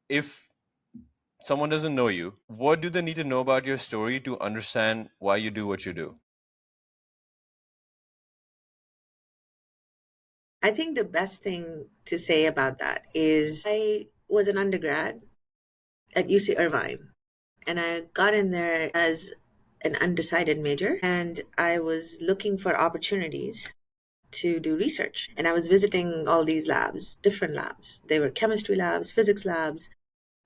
if someone doesn't know you, what do they need to know about your story to understand why you do what you do? I think the best thing to say about that is I was an undergrad at UC Irvine, and I got in there as an undecided major, and I was looking for opportunities to do research. And I was visiting all these labs, different labs. They were chemistry labs, physics labs,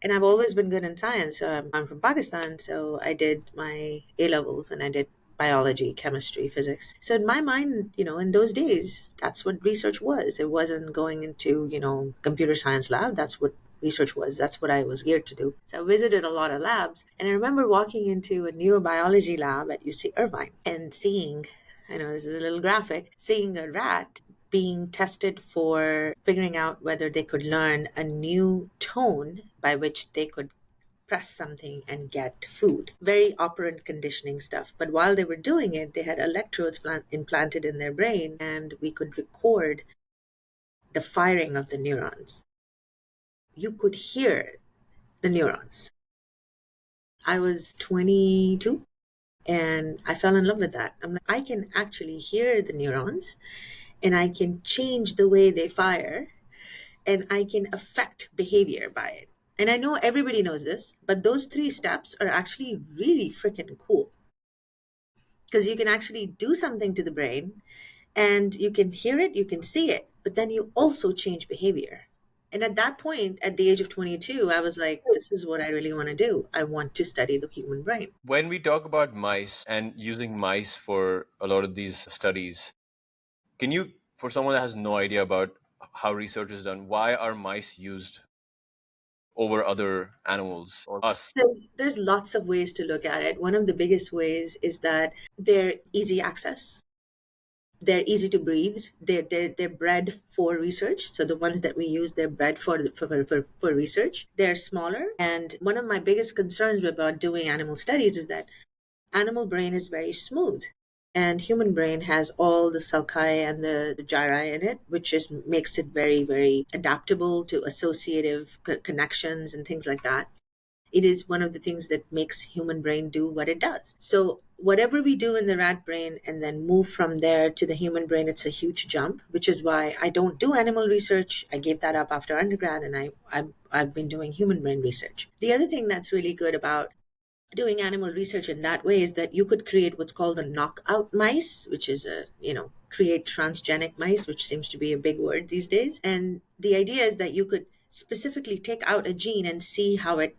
and I've always been good in science. So I'm from Pakistan, so I did my A levels and I did biology, chemistry, physics. So in my mind, in those days, that's what research was. It wasn't going into, computer science lab. That's what research was. That's what I was geared to do. So I visited a lot of labs, and I remember walking into a neurobiology lab at UC Irvine and seeing, I know this is a little graphic, seeing a rat being tested for figuring out whether they could learn a new tone by which they could press something and get food. Very operant conditioning stuff. But while they were doing it, they had electrodes implanted in their brain, and we could record the firing of the neurons. You could hear the neurons. I was 22 and I fell in love with that. I'm like, I can actually hear the neurons and I can change the way they fire and I can affect behavior by it. And I know everybody knows this, but those three steps are actually really freaking cool because you can actually do something to the brain and you can hear it, you can see it, but then you also change behavior. And at that point, at the age of 22, I was like, this is what I really want to do. I want to study the human brain. When we talk about mice and using mice for a lot of these studies, can you, for someone that has no idea about how research is done, why are mice used over other animals or us? There's lots of ways to look at it. One of the biggest ways is that they're easy access. They're easy to breed. They're bred for research. So the ones that we use, they're bred for research. They're smaller. And one of my biggest concerns about doing animal studies is that animal brain is very smooth. And human brain has all the sulci and the gyri in it, which just makes it very, very adaptable to associative connections and things like that. It is one of the things that makes human brain do what it does. So whatever we do in the rat brain and then move from there to the human brain, it's a huge jump, which is why I don't do animal research. I gave that up after undergrad, and I've been doing human brain research. The other thing that's really good about doing animal research in that way is that you could create what's called a knockout mice, which is create transgenic mice, which seems to be a big word these days. And the idea is that you could specifically take out a gene and see how the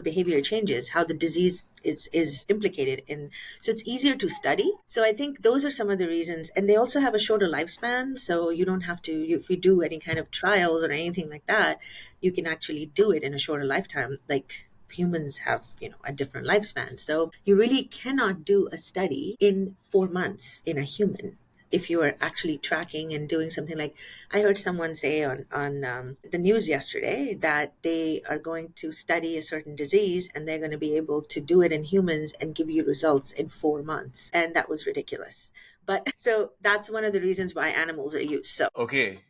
behavior changes, how the disease is implicated in. So it's easier to study. So I think those are some of the reasons, and they also have a shorter lifespan. So you don't have to, if you do any kind of trials or anything like that, you can actually do it in a shorter lifetime. Like humans have, a different lifespan. So you really cannot do a study in 4 months in a human if you are actually tracking and doing something. Like I heard someone say on the news yesterday that they are going to study a certain disease and they're going to be able to do it in humans and give you results in 4 months, and that was ridiculous. But so that's one of the reasons why animals are used. So Okay,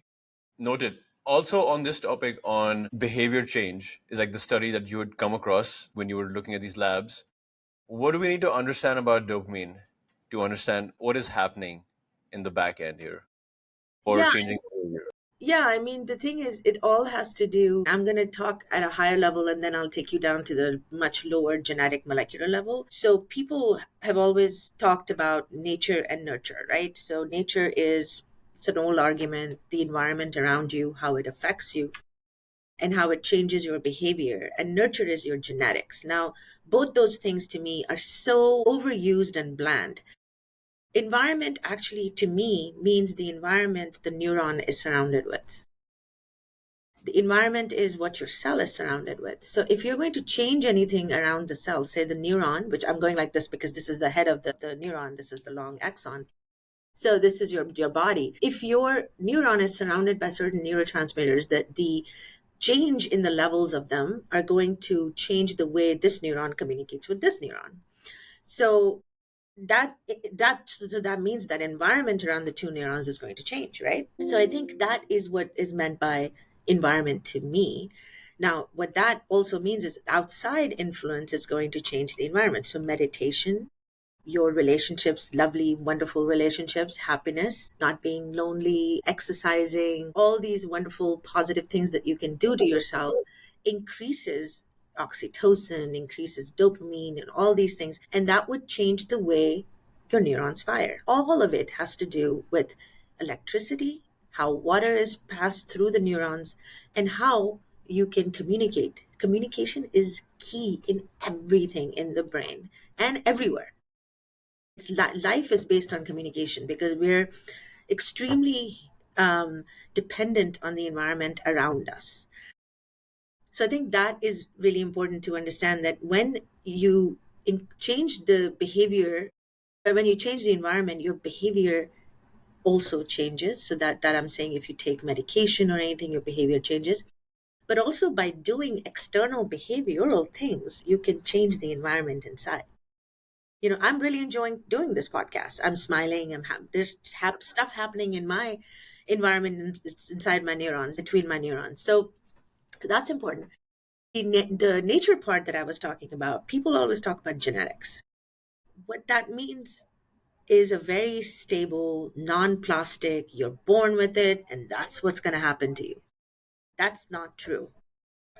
noted. Also, on this topic on behavior change, is like the study that you had come across when you were looking at these labs. What do we need to understand about dopamine to understand what is happening in the back end here for yeah, changing behavior? yeah, I mean, the thing is, it all has to do. I'm going to talk at a higher level and then I'll take you down to the much lower genetic molecular level. So, people have always talked about nature and nurture, right? So, nature is, it's an old argument, the environment around you, how it affects you, and how it changes your behavior. And nurture is your genetics. Now, both those things to me are so overused and bland. Environment actually, to me, means the environment the neuron is surrounded with. The environment is what your cell is surrounded with. So if you're going to change anything around the cell, say the neuron, which I'm going like this because this is the head of the neuron, this is the long axon. So this is your body. If your neuron is surrounded by certain neurotransmitters, that the change in the levels of them are going to change the way this neuron communicates with this neuron. So that means that environment around the two neurons is going to change, right? So I think that is what is meant by environment to me. Now, what that also means is outside influence is going to change the environment. So, meditation, your relationships, lovely, wonderful relationships, happiness, not being lonely, exercising, all these wonderful positive things that you can do to yourself increases oxytocin, increases dopamine, and all these things. And that would change the way your neurons fire. All of it has to do with electricity, how water is passed through the neurons, and how you can communicate. Communication is key in everything in the brain and everywhere. Life is based on communication because we're extremely dependent on the environment around us. So I think that is really important to understand, that when you change the behavior, or when you change the environment, your behavior also changes. So that I'm saying, if you take medication or anything, your behavior changes. But also by doing external behavioral things, you can change the environment inside. I'm really enjoying doing this podcast. I'm smiling. There's stuff happening in my environment, inside my neurons, between my neurons. So that's important. The nature part that I was talking about, people always talk about genetics. What that means is a very stable, non-plastic, you're born with it, and that's what's going to happen to you. That's not true.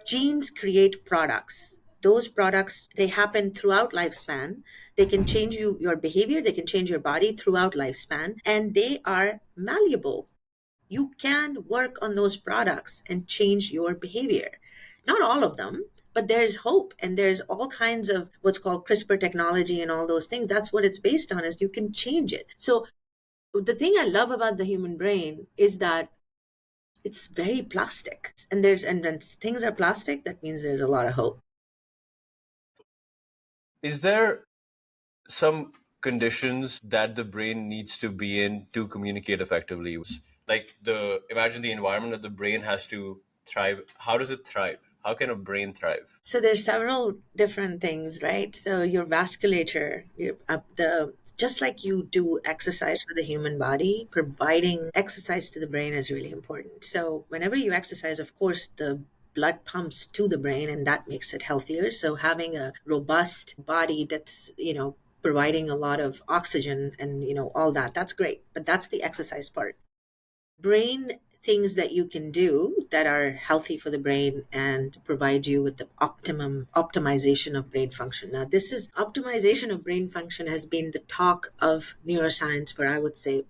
Genes create products. Those products, they happen throughout lifespan. They can change your behavior, they can change your body throughout lifespan, and they are malleable. You can work on those products and change your behavior. Not all of them, but there's hope, and there's all kinds of what's called CRISPR technology and all those things. That's what it's based on, is you can change it. So the thing I love about the human brain is that it's very plastic, and when things are plastic, that means there's a lot of hope. Is there some conditions that the brain needs to be in to communicate effectively? Like, imagine the environment that the brain has to thrive. How does it thrive? How can a brain thrive? So there's several different things, right? So your vasculature, just like you do exercise for the human body, providing exercise to the brain is really important. So whenever you exercise, of course, the blood pumps to the brain, and that makes it healthier. So having a robust body that's, providing a lot of oxygen and, all that, that's great. But that's the exercise part. Brain things that you can do that are healthy for the brain and provide you with the optimum optimization of brain function. Now, this is optimization of brain function has been the talk of neuroscience for, I would say,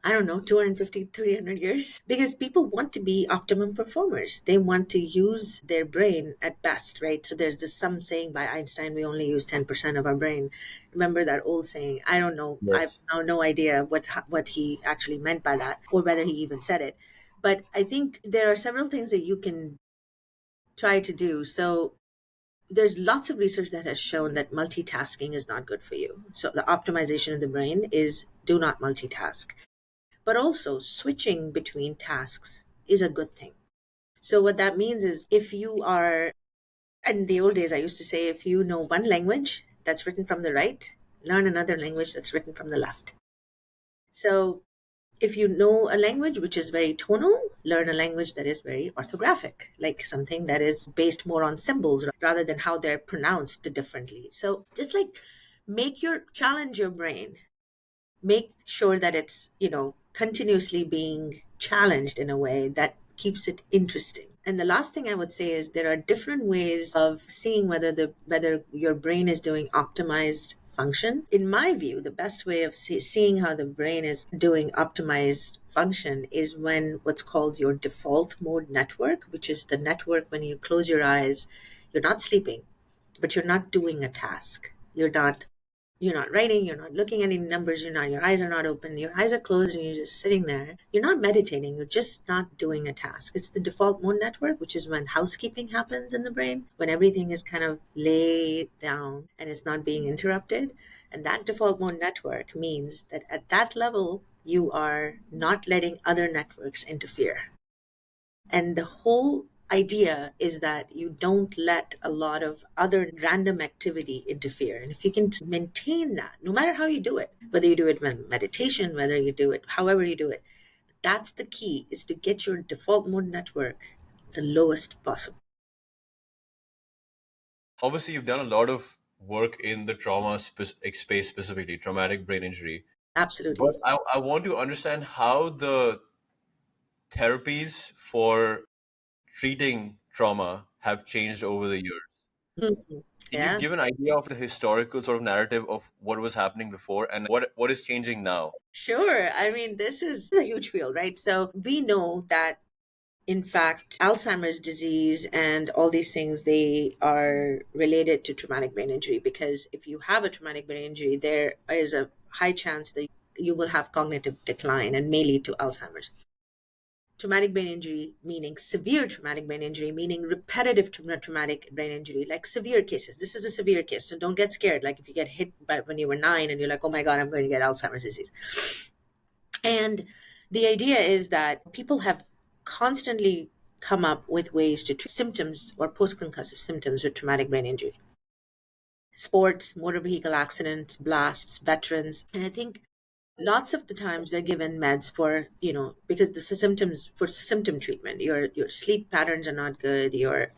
I don't know, 250, 300 years, because people want to be optimum performers. They want to use their brain at best, right? So there's this some saying by Einstein, we only use 10% of our brain. Remember that old saying? I don't know. I have Yes. no idea what he actually meant by that, or whether he even said it. But I think there are several things that you can try to do. So there's lots of research that has shown that multitasking is not good for you. So the optimization of the brain is do not multitask. But also, switching between tasks is a good thing. So, what that means is, if you are, in the old days, I used to say, if you know one language that's written from the right, learn another language that's written from the left. So, if you know a language which is very tonal, learn a language that is very orthographic, like something that is based more on symbols rather than how they're pronounced differently. So, just like challenge your brain, make sure that it's continuously being challenged in a way that keeps it interesting. And the last thing I would say is, there are different ways of seeing whether your brain is doing optimized function. In my view, the best way of seeing how the brain is doing optimized function is when what's called your default mode network, which is the network when you close your eyes, you're not sleeping, but you're not doing a task. You're not writing, you're not looking at any numbers, your eyes are not open, your eyes are closed, and you're just sitting there. You're not meditating, you're just not doing a task. It's the default mode network, which is when housekeeping happens in the brain, when everything is kind of laid down and it's not being interrupted. And that default mode network means that at that level, you are not letting other networks interfere. And the whole idea is that you don't let a lot of other random activity interfere. And if you can maintain that, no matter how you do it, whether you do it with meditation, whether you do it however you do it, That's the key, is to get your default mode network the lowest possible. Obviously, you've done a lot of work in the space, specifically traumatic brain injury. But Absolutely. I want to understand how the therapies for treating trauma have changed over the years. Mhm. Can you Yeah. give an idea of the historical sort of narrative of what was happening before and what is changing now? Sure. I mean, this is a huge field, right? So we know that, in fact, Alzheimer's disease and all these things, they are related to traumatic brain injury, because if you have a traumatic brain injury, there is a high chance that you will have cognitive decline and may lead to Alzheimer's. Traumatic brain injury, meaning severe traumatic brain injury, meaning repetitive traumatic brain injury, like severe cases. This is a severe case, so don't get scared. Like if you get hit by when you were 9 and you're like, oh my God, I'm going to get Alzheimer's disease. And the idea is that people have constantly come up with ways to treat symptoms or post concussive symptoms with traumatic brain injury. Sports, motor vehicle accidents, blasts, veterans. And I think lots of the times they're given meds for, because the symptoms, for symptom treatment. Your sleep patterns are not good, your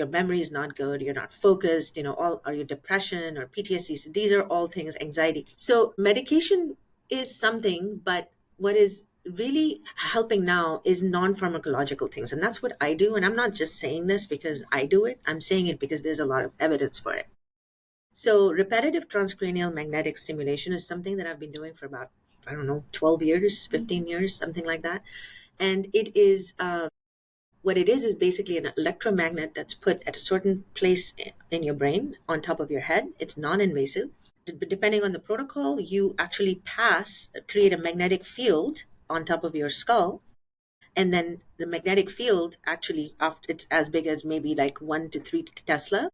memory is not good, you're not focused, all, are your depression or PTSD. So these are all things, anxiety. So medication is something, but what is really helping now is non-pharmacological things, and that's what I do. And I'm not just saying this because I do it, I'm saying it because there's a lot of evidence for it. So repetitive transcranial magnetic stimulation is something that I've been doing for about, I don't know, 12 years, 15 years, something like that. And it is what it is basically an electromagnet that's put at a certain place in your brain on top of your head. It's non-invasive. Depending on the protocol, you actually create a magnetic field on top of your skull, and then the magnetic field actually, after it's as big as maybe like 1 to 3 Tesla,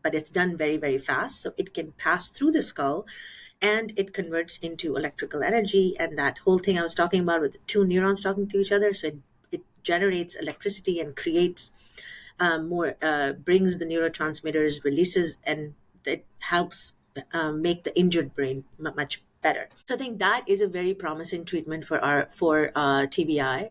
but it's done very, very fast. So it can pass through the skull and it converts into electrical energy. And that whole thing I was talking about with the two neurons talking to each other. So it generates electricity and creates brings the neurotransmitters, releases, and it helps make the injured brain much better. So I think that is a very promising treatment for TBI.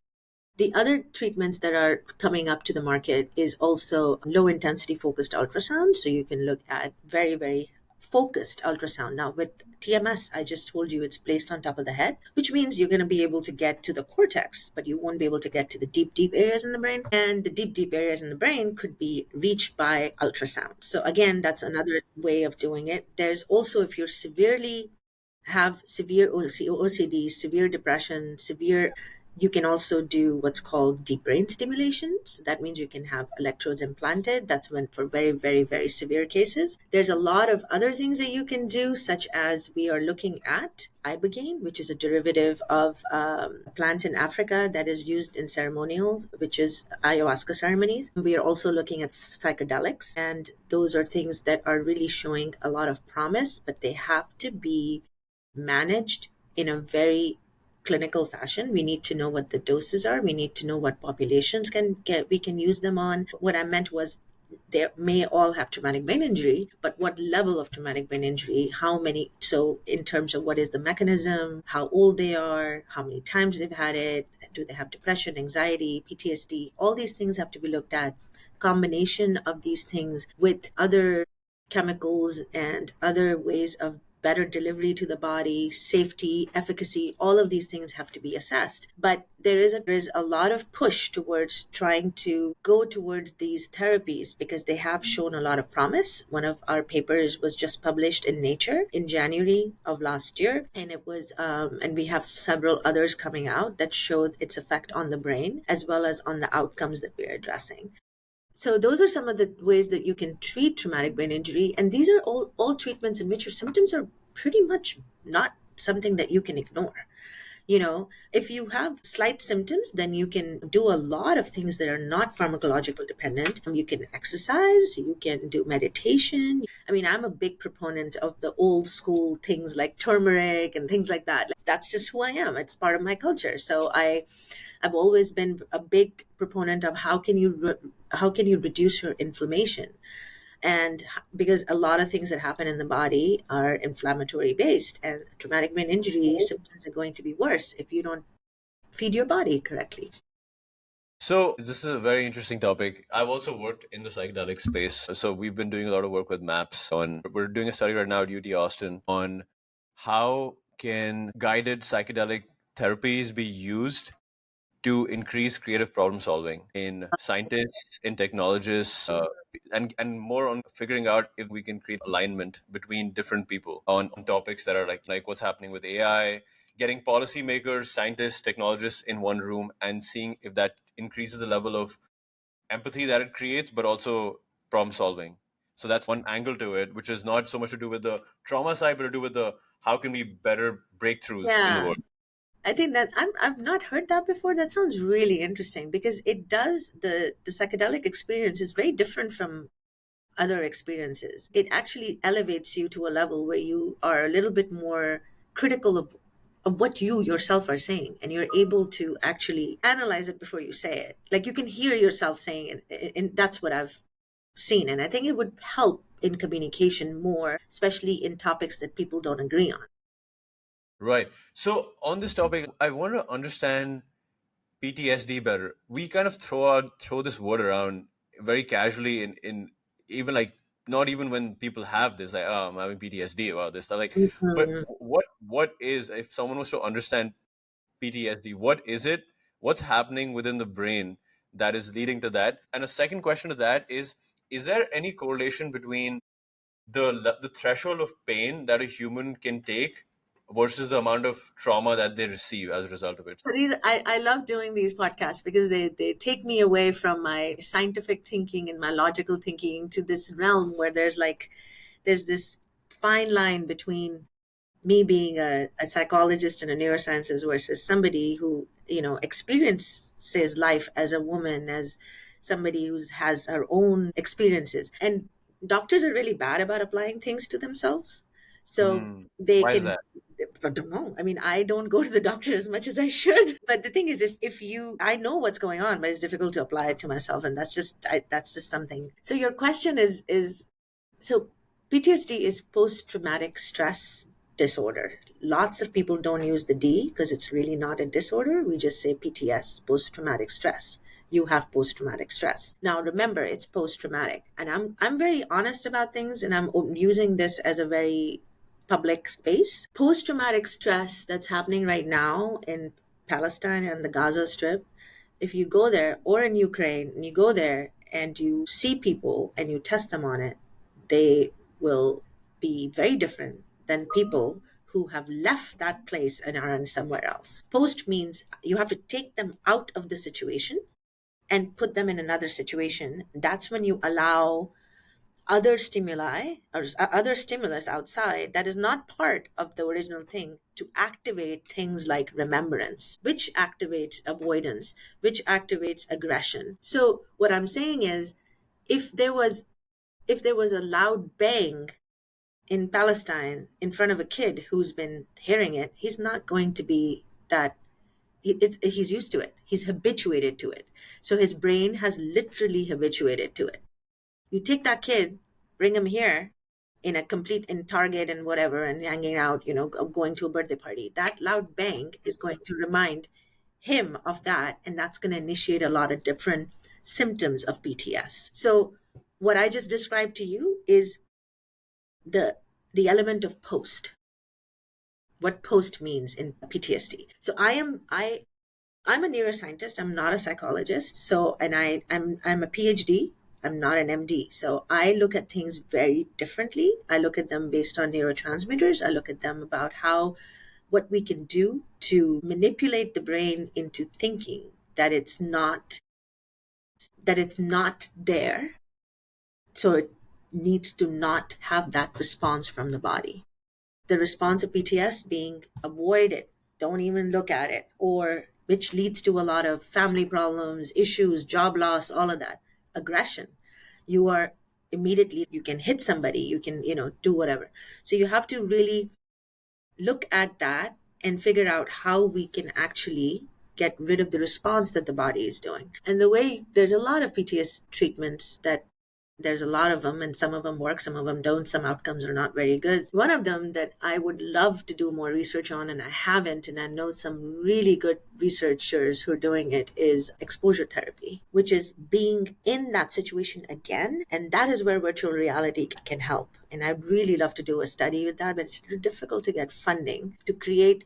The other treatments that are coming up to the market is also low intensity focused ultrasound. So you can look at very, very focused ultrasound. Now, with TMS, I just told you it's placed on top of the head, which means you're going to be able to get to the cortex, but you won't be able to get to the deep, deep areas in the brain. And the deep, deep areas in the brain could be reached by ultrasound. So, again, that's another way of doing it. There's also, if you're have severe OCD, severe depression, you can also do what's called deep brain stimulation. So that means you can have electrodes implanted. That's meant for very, very, very severe cases. There's a lot of other things that you can do, such as we are looking at ibogaine, which is a derivative of a plant in Africa that is used in ceremonials, which is ayahuasca ceremonies. We are also looking at psychedelics, and those are things that are really showing a lot of promise, but they have to be managed in a very clinical fashion. We need to know what the doses are. We need to know what populations we can use them on. What I meant was they may all have traumatic brain injury, but what level of traumatic brain injury, how many, so in terms of what is the mechanism, how old they are, how many times they've had it, do they have depression, anxiety, PTSD, all these things have to be looked at. Combination of these things with other chemicals and other ways of better delivery to the body, safety, efficacy, all of these things have to be assessed. But there is a lot of push towards trying to go towards these therapies because they have shown a lot of promise. One of our papers was just published in Nature in January of last year, and it was and we have several others coming out that showed its effect on the brain as well as on the outcomes that we're addressing. So those are some of the ways that you can treat traumatic brain injury. And these are all treatments in which your symptoms are pretty much not something that you can ignore. If you have slight symptoms, then you can do a lot of things that are not pharmacological dependent. You can exercise, you can do meditation. I mean, I'm a big proponent of the old school things like turmeric and things like that. Like, that's just who I am. It's part of my culture. So I've always been a big proponent of how can you reduce your inflammation. And because a lot of things that happen in the body are inflammatory based, and traumatic brain injury symptoms are going to be worse if you don't feed your body correctly. So this is a very interesting topic. I've also worked in the psychedelic space. So we've been doing a lot of work with MAPS on we're doing a study right now at UT Austin on how can guided psychedelic therapies be used to increase creative problem solving in scientists, in technologists, and more on figuring out if we can create alignment between different people on topics that are like what's happening with AI, getting policymakers, scientists, technologists in one room and seeing if that increases the level of empathy that it creates, but also problem solving. So that's one angle to it, which is not so much to do with the trauma side, but to do with the how can we better breakthroughs in the Yeah, world. I think that I've not heard that before. That sounds really interesting because it does the psychedelic experience is very different from other experiences. It actually elevates you to a level where you are a little bit more critical of what you yourself are saying, and you're able to actually analyze it before you say it. Like you can hear yourself saying it, and that's what I've seen. And I think it would help in communication more, especially in topics that people don't agree on. Right. So on this topic, I want to understand PTSD better. We kind of throw this word around very casually in even like not even when people have this like oh I'm having PTSD about this stuff like but Mhm. what is if someone was to understand PTSD, what is it? What's happening within the brain that is leading to that? And a second question to that is there any correlation between the threshold of pain that a human can take versus the amount of trauma that they receive as a result of it? So I love doing these podcasts because they take me away from my scientific thinking and my logical thinking to this realm where there's this fine line between me being a psychologist and a neuroscientist versus somebody who experiences life as a woman, as somebody who has her own experiences. And doctors are really bad about applying things to themselves, so Hmm. they Why is can. that? I don't know. I mean, I don't go to the doctor as much as I should. But the thing is, if you, I know what's going on, but it's difficult to apply it to myself, and that's just something. So your question is so PTSD is post traumatic stress disorder. Lots of people don't use the D because it's really not a disorder. We just say PTS, post traumatic stress. You have post traumatic stress. Now remember, it's post traumatic, and I'm very honest about things, and I'm using this as a very public space. Post traumatic stress that's happening right now in Palestine and the Gaza Strip, if you go there, or in Ukraine, and you go there and you see people and you test them on it, they will be very different than people who have left that place and are in somewhere else. Post means you have to take them out of the situation and put them in another situation. That's when you allow other stimuli or other stimulus outside that is not part of the original thing to activate things like remembrance, which activates avoidance, which activates aggression. So what I'm saying is, if there was if there was a loud bang in Palestine in front of a kid who's been hearing it, he's not going to be that. He's used to it. He's habituated to it. So his brain has literally habituated to it. You take that kid, bring him here in Target and whatever, and hanging out, going to a birthday party. That loud bang is going to remind him of that, and that's going to initiate a lot of different symptoms of PTS. So what I just described to you is the the element of post, what post means in PTSD. So I'm a neuroscientist. I'm not a psychologist. So, and I'm a PhD. I'm not an MD. So I look at things very differently. I look at them based on neurotransmitters. I look at them about how what we can do to manipulate the brain into thinking that it's not there. So it needs to not have that response from the body. The response of PTS being avoid it, don't even look at it, or which leads to a lot of family problems, issues, job loss, all of that. Aggression. You are immediately, you can hit somebody, you can, do whatever. So you have to really look at that and figure out how we can actually get rid of the response that the body is doing. And the way there's a lot of PTS treatments that There's a lot of them, and some of them work, some of them don't. Some outcomes are not very good. One of them that I would love to do more research on, and I haven't, and I know some really good researchers who are doing it, is exposure therapy, which is being in that situation again. And that is where virtual reality can help. And I'd really love to do a study with that, but it's difficult to get funding to create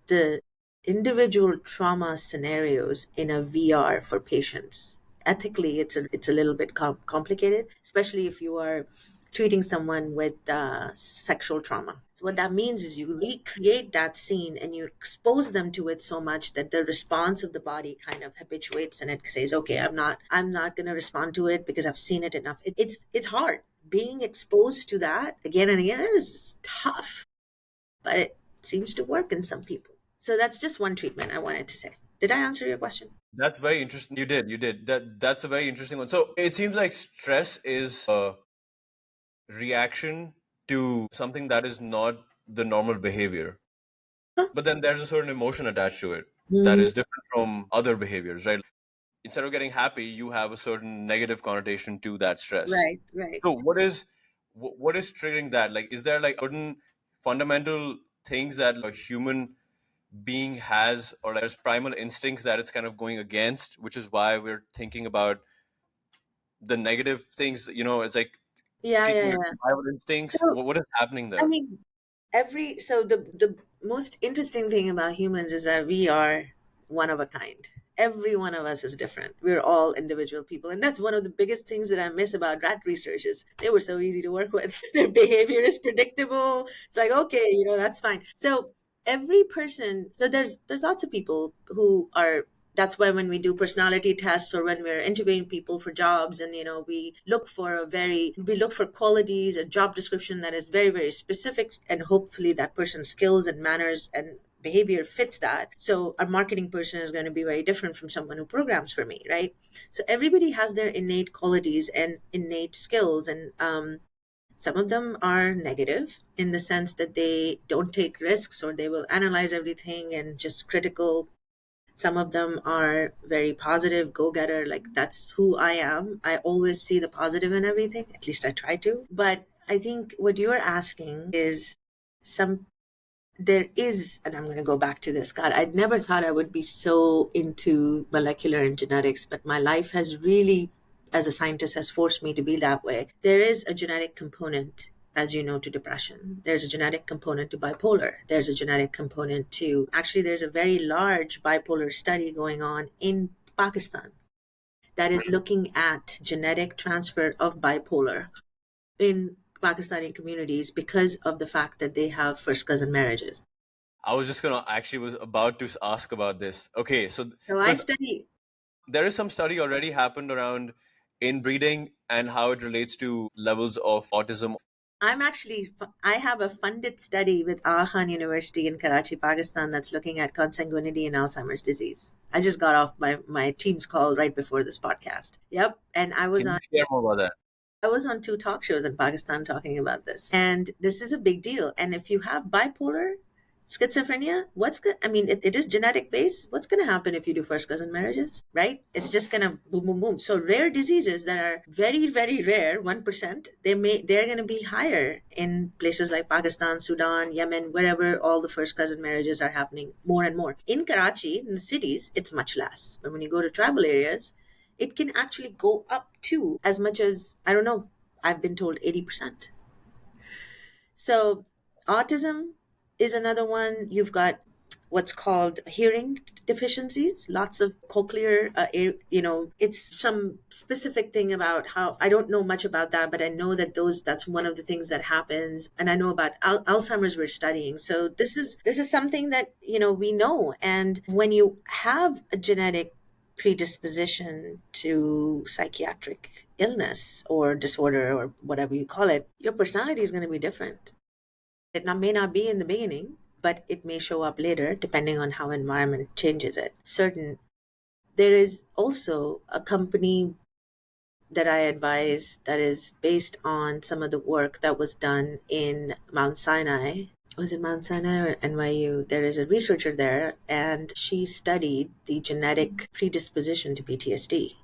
the individual trauma scenarios in a VR for patients. Ethically, it's a little bit complicated, especially if you are treating someone with sexual trauma. So what that means is you recreate that scene and you expose them to it so much that the response of the body kind of habituates and it says, "Okay, I'm not going to respond to it because I've seen it enough." It's hard. Being exposed to that again and again is just tough, but it seems to work in some people. So that's just one treatment I wanted to say. Did I answer your question? That's very interesting. You did. That's a very interesting one. So it seems like stress is a reaction to something that is not the normal behavior. Huh? But then there's a certain emotion attached to it that Mm, is different from other behaviors, right? Instead of getting happy, you have a certain negative connotation to that stress. right, right. So what is triggering that? Like, is there like certain fundamental things that a human being has, or like there's primal instincts that it's kind of going against, which is why we're thinking about the negative things? It's like Yeah, kicking yeah, your yeah. survival instincts. So What is happening I there? mean, the most interesting thing about humans is that we are one of a kind. Every one of us is different. We're all individual people, and that's one of the biggest things that I miss about rat research is they were so easy to work with. Their behavior is predictable. It's like, okay, that's fine. So every person, so there's lots of people who are, that's why when we do personality tests or when we're interviewing people for jobs, and we look for qualities, a job description that is very, very specific, and hopefully that person's skills and manners and behavior fits that. So a marketing person is going to be very different from someone who programs for me, right? So everybody has their innate qualities and innate skills, and some of them are negative in the sense that they don't take risks, or they will analyze everything and just critical. Some of them are very positive, go getter, like that's who I am. I always see the positive in everything, at least I try to. But I think what you're asking is some there is, and I'm going to go back to this. God, I'd never thought I would be so into molecular and genetics, but my life has really, as a scientist, has forced me to be that way. There is a genetic component, as you know, to depression. There's a genetic component to bipolar. There's a genetic component to, actually, there's a very large bipolar study going on in Pakistan that is looking at genetic transfer of bipolar in Pakistani communities because of the fact that they have first cousin marriages. I was just gonna actually was about to ask about this. Okay, so So I because study. there is some study already happened around inbreeding and how it relates to levels of autism. I have a funded study with Aga Khan University in Karachi, Pakistan, that's looking at consanguinity and Alzheimer's disease. I just got off my team's call right before this podcast. Yep, and Can you share more about that? I was on two talk shows in Pakistan talking about this. And this is a big deal. And if you have bipolar, schizophrenia, I mean, it is genetic based. What's going to happen if you do first cousin marriages, right? It's just going to boom, boom, boom. So rare diseases that are very, very rare, 1%, they're going to be higher in places like Pakistan, Sudan, Yemen, wherever all the first cousin marriages are happening more and more. In Karachi, in the cities, it's much less. But when you go to tribal areas, it can actually go up to as much as, I don't know, I've been told 80%. So autism is another one. You've got what's called hearing deficiencies, lots of cochlear, it's some specific thing about how, I don't know much about that, but I know that that's one of the things that happens. And I know about Alzheimer's we're studying. So this is something that, we know. And when you have a genetic predisposition to psychiatric illness or disorder or whatever you call it, your personality is going to be different. May not be in the beginning, but it may show up later depending on how environment changes it. There is also a company that I advise that is based on some of the work that was done in Mount Sinai. Was it Mount Sinai or NYU? There is a researcher there, and she studied the genetic predisposition to PTSD.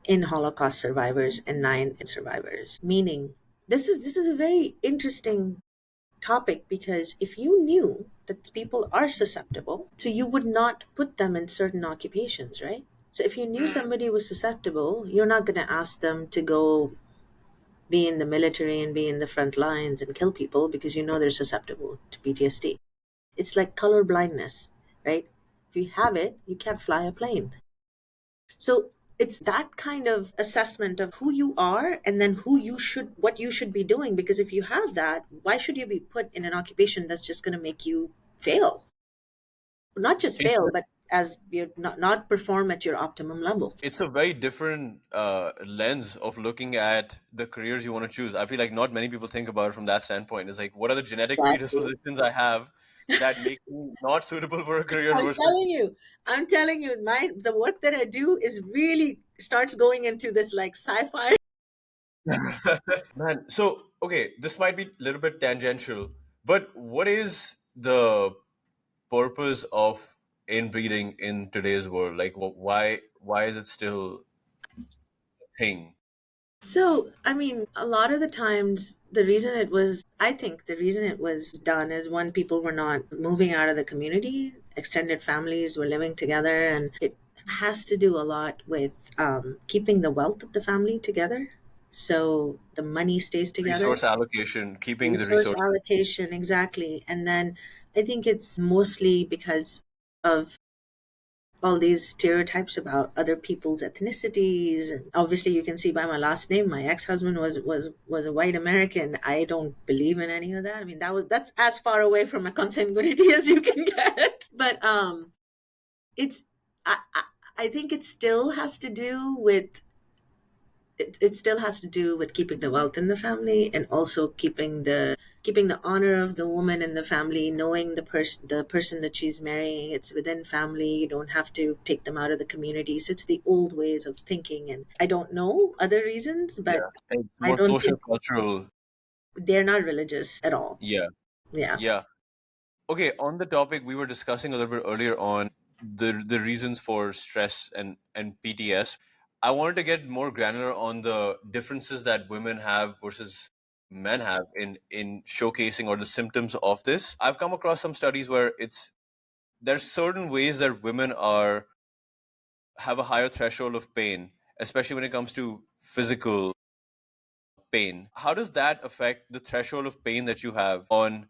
in Holocaust survivors and 9/11 survivors. Meaning, this is a very interesting topic, because if you knew that people are susceptible, so you would not put them in certain occupations, right? So if you knew somebody was susceptible, you're not going to ask them to go be in the military and be in the front lines and kill people because you know they're susceptible to PTSD. It's like color blindness, right? If you have it, you can't fly a plane. So it's that kind of assessment of who you are and then what you should be doing. Because if you have that, why should you be put in an occupation that's just going to make you fail? Not just It's fail, but as you not perform at your optimum level. it's a very different lens of looking at the careers you want to choose. I feel like not many people think about it from that standpoint. It's like, what are the genetic Exactly. predispositions I have that make me not suitable for a career I'm versus telling you, I'm telling you, the work that I do is really starts going into this like sci-fi. man. So, okay, this might be a little bit tangential, but what is the purpose of inbreeding in today's world? Like, why is it still a thing? So, I mean, a lot of the times, I think the reason it was done is when people were not moving out of the community, extended families were living together, and it has to do a lot with keeping the wealth of the family together. So the money stays together, Resource allocation, keeping the resource resources. allocation, exactly. And then I think it's mostly because of all these stereotypes about other people's ethnicities, and obviously you can see by my last name my ex-husband was a white American. I don't believe in any of that. I mean, that's as far away from a consanguinity as you can get. But it's I think it still has to do with it still has to do with keeping the wealth in the family, and also keeping the honor of the woman in the family, knowing the person that she's marrying, it's within family, you don't have to take them out of the community. So it's the old ways of thinking, and I don't know other reasons, but Yeah, it's I more don't social think cultural. they're not religious at all. Yeah, Yeah. yeah. Okay, on the topic we were discussing a little bit earlier on the reasons for stress and PTS. I wanted to get more granular on the differences that women have versus men have in showcasing or the symptoms of this. I've come across some studies where there's certain ways that women are have a higher threshold of pain, especially when it comes to physical pain. How does that affect the threshold of pain that you have on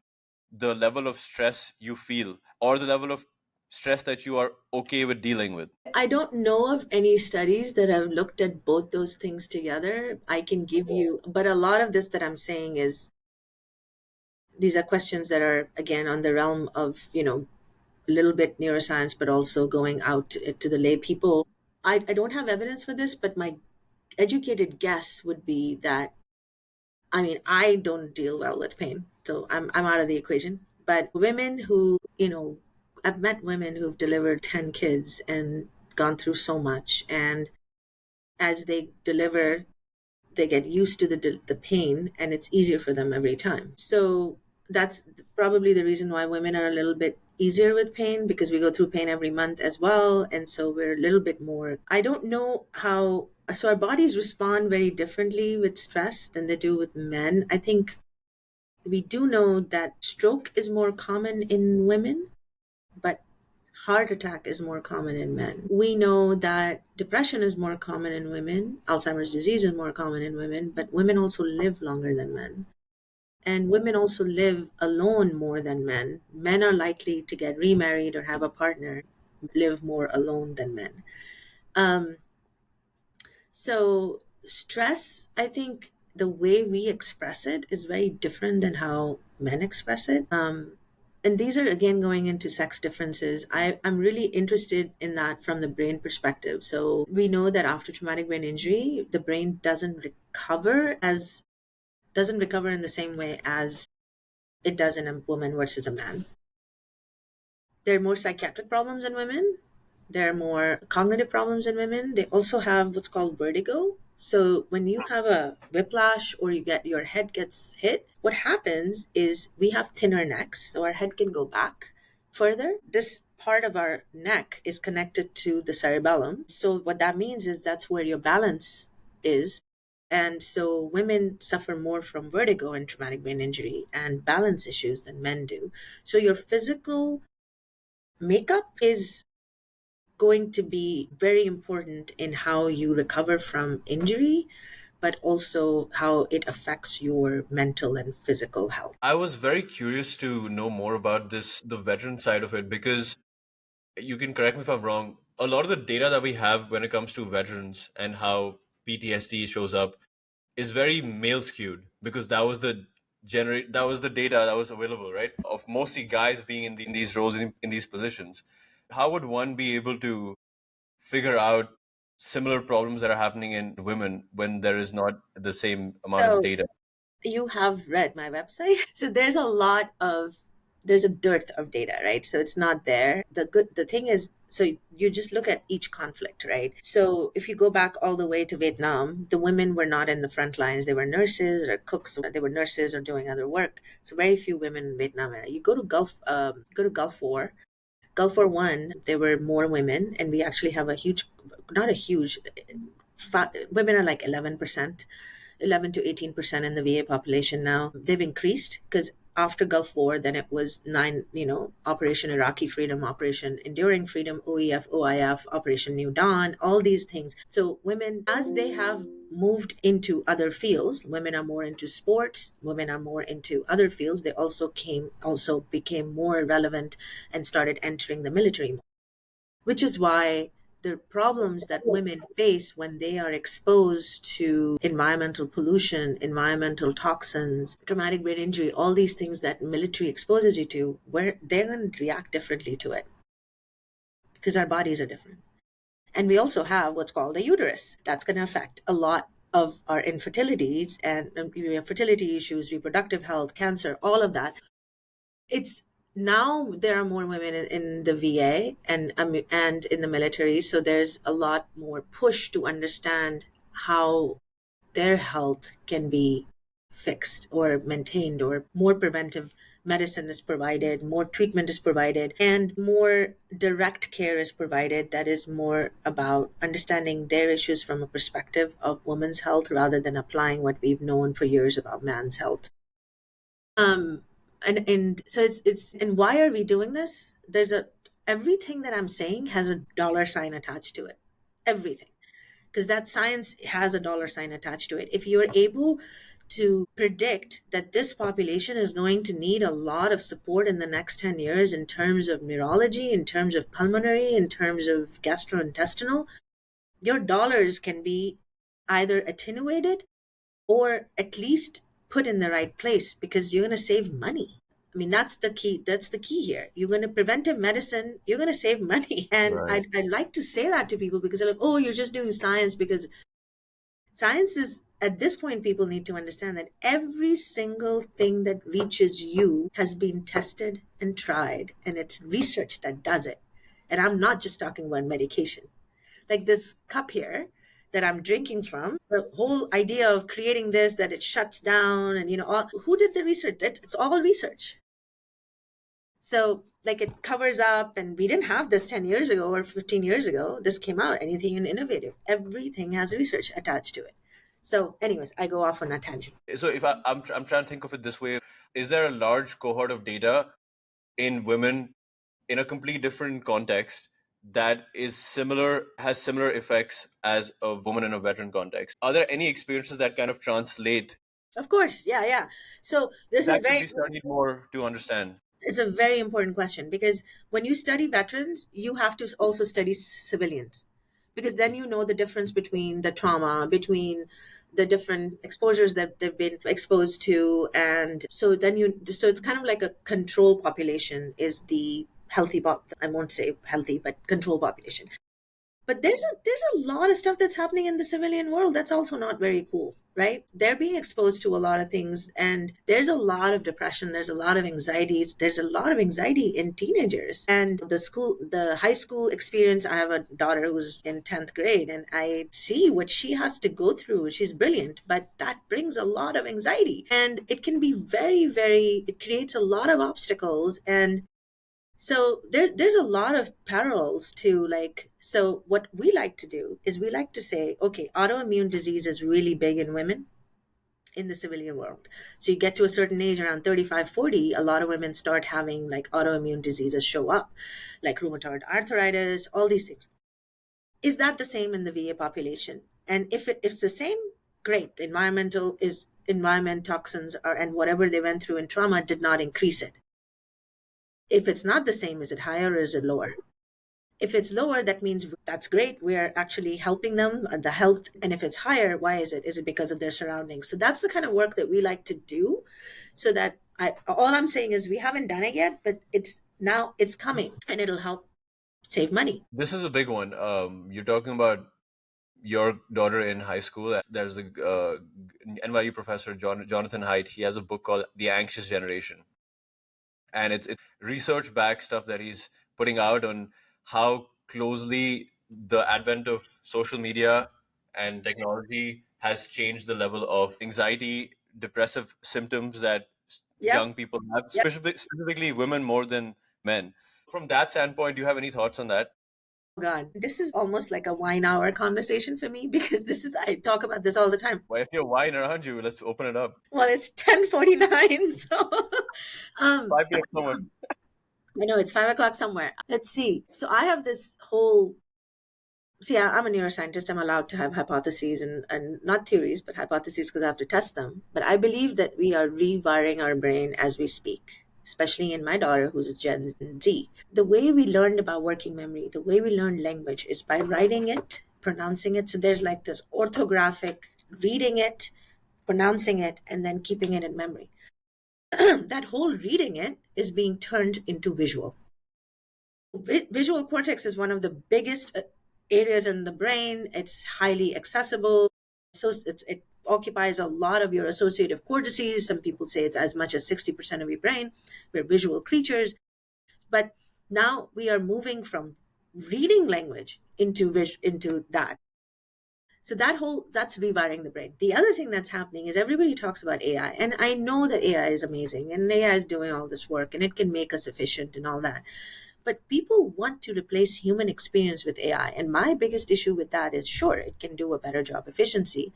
the level of stress you feel or the level of stress that you are okay with dealing with? I don't know of any studies that have looked at both those things together. I can give you, but a lot of this that I'm saying is these are questions that are again on the realm of a little bit neuroscience, but also going out to the lay people. I don't have evidence for this, but my educated guess would be that, I mean, I don't deal well with pain, so I'm out of the equation. But women who, I've met women who've delivered 10 kids and gone through so much. And as they deliver, they get used to the pain, and it's easier for them every time. So that's probably the reason why women are a little bit easier with pain, because we go through pain every month as well, and so we're a little bit more, I don't know how, so our bodies respond very differently with stress than they do with men. I think we do know that stroke is more common in women, but heart attack is more common in men. We know that depression is more common in women, Alzheimer's disease is more common in women, but women also live longer than men. And women also live alone more than men. Men are likely to get remarried or have a partner, live more alone than men. Um, so, stress, I think the way we express it is very different than how men express it. And these are again going into sex differences. I'm really interested in that from the brain perspective. So, we know that after traumatic brain injury, the brain doesn't recover in the same way as it does in a woman versus a man. There are more psychiatric problems in women. There are more cognitive problems in women. They also have what's called vertigo. So when you have a whiplash or your head gets hit, what happens is we have thinner necks, so our head can go back further. This part of our neck is connected to the cerebellum. So what that means is that's where your balance is. And so women suffer more from vertigo and traumatic brain injury and balance issues than men do. So your physical makeup is going to be very important in how you recover from injury, but also how it affects your mental and physical health. I was very curious to know more about this, the veteran side of it, because you can correct me if I'm wrong. A lot of the data that we have when it comes to veterans and how PTSD shows up is very male skewed, because that was the data that was available, right? Of mostly guys being in these roles, in these positions. How would one be able to figure out similar problems that are happening in women when there is not the same amount of So data? you have read my website. So there's a dearth of data, right? So it's not there. The thing is, so you just look at each conflict, right? So if you go back all the way to Vietnam, the women were not in the front lines. They were nurses or cooks. They were nurses or doing other work. So very few women in Vietnam. You go to Gulf War. Gulf War One, there were more women, and we actually have a huge, not a huge, women are like 11%, 11 to 18% in the VA population now. They've increased because after Gulf War, then it was nine, Operation Iraqi Freedom, Operation Enduring Freedom, OEF, OIF, Operation New Dawn, all these things. So women, as they have moved into other fields, women are more into sports, women are more into other fields. They also became more relevant and started entering the military, which is why the problems that women face when they are exposed to environmental pollution, environmental toxins, traumatic brain injury, all these things that military exposes you to, where they're going to react differently to it because our bodies are different. And we also have what's called a uterus. That's going to affect a lot of our infertilities and fertility issues, reproductive health, cancer, all of that. It's now there are more women in the VA and in the military, so there's a lot more push to understand how their health can be fixed or maintained, or more preventive medicine is provided, more treatment is provided, and more direct care is provided that is more about understanding their issues from a perspective of women's health rather than applying what we've known for years about man's health. um and so it's and why are we doing this? There's a Everything that I'm saying has a dollar sign attached to it, everything, because that science has a dollar sign attached to it. If you're able to predict that this population is going to need a lot of support in the next 10 years in terms of neurology, in terms of pulmonary, in terms of gastrointestinal, your dollars can be either attenuated or at least put in the right place, because you're going to save money. I mean, that's the key. That's the key here. You're going to preventive medicine. You're going to save money. And Right. I'd like to say that to people because they're like, oh, you're just doing science, because science is, at this point, people need to understand that every single thing that reaches you has been tested and tried, and it's research that does it. And I'm not just talking about medication. Like this cup here that I'm drinking from, the whole idea of creating this, that it shuts down, and who did the research? It's all research. So like it covers up, and we didn't have this 10 years ago or 15 years ago. This came out, anything innovative. Everything has research attached to it. So, anyways, I go off on a tangent. So if I'm trying to think of it this way, is there a large cohort of data in women in a complete different context that is similar, has similar effects as a woman in a veteran context? Are there any experiences that kind of translate Of course, yeah, yeah. So this is that could very be studied more to understand? it's a very important question, because when you study veterans, you have to also study civilians, because then you know the difference between the trauma, between the different exposures that they've been exposed to. And so it's kind of like a control population is the I won't say healthy, but control population. But there's a lot of stuff that's happening in the civilian world that's also not very cool, right? They're being exposed to a lot of things, and there's a lot of depression, there's a lot of anxieties, there's a lot of anxiety in teenagers. And the high school experience, I have a daughter who's in 10th grade, and I see what she has to go through. She's brilliant, but that brings a lot of anxiety, and it can be very, very, it creates a lot of obstacles. And So there's a lot of parallels to like, so what we like to do is we like to say, okay, autoimmune disease is really big in women in the civilian world. So you get to a certain age, around 35, 40, a lot of women start having like autoimmune diseases show up, like rheumatoid arthritis, all these things. Is that the same in the VA population? And if it's the same, great. The environment, toxins are, and whatever they went through in trauma did not increase it. If it's not the same, is it higher or is it lower? If it's lower, that means that's great. We're actually helping them, the health. And if it's higher, why is it? Is it because of their surroundings? So that's the kind of work that we like to do. So that all I'm saying is we haven't done it yet, but it's coming and it'll help save money. This is a big one. You're talking about your daughter in high school. There's a NYU professor, Jonathan Haidt. He has a book called The Anxious Generation, and it's research backed stuff that he's putting out on how closely the advent of social media and technology has changed the level of anxiety, depressive symptoms that Yep. young people have, Yep. specifically women more than men. From that standpoint, do you have any thoughts on that? Oh God, this is almost like a wine hour conversation for me because I talk about this all the time. Well, if you have wine around you, let's open it up. Well, it's 10:49, so um, 5 p.m. somewhere. I know it's 5 o'clock somewhere. Let's see. So I have this whole. See, I'm a neuroscientist. I'm allowed to have hypotheses and not theories, but hypotheses because I have to test them. But I believe that we are rewiring our brain as we speak, especially in my daughter, who's a Gen Z. The way we learned about working memory, the way we learned language is by writing it, pronouncing it. So there's like this orthographic reading it, pronouncing it, and then keeping it in memory. That whole reading it is being turned into visual. Visual cortex is one of the biggest areas in the brain. It's highly accessible. So it occupies a lot of your associative cortices. Some people say it's as much as 60% of your brain. We're visual creatures. But now we are moving from reading language into that. So that's rewiring the brain. The other thing that's happening is everybody talks about AI, and I know that AI is amazing, and AI is doing all this work, and it can make us efficient and all that. But people want to replace human experience with AI, and my biggest issue with that is sure it can do a better job efficiency.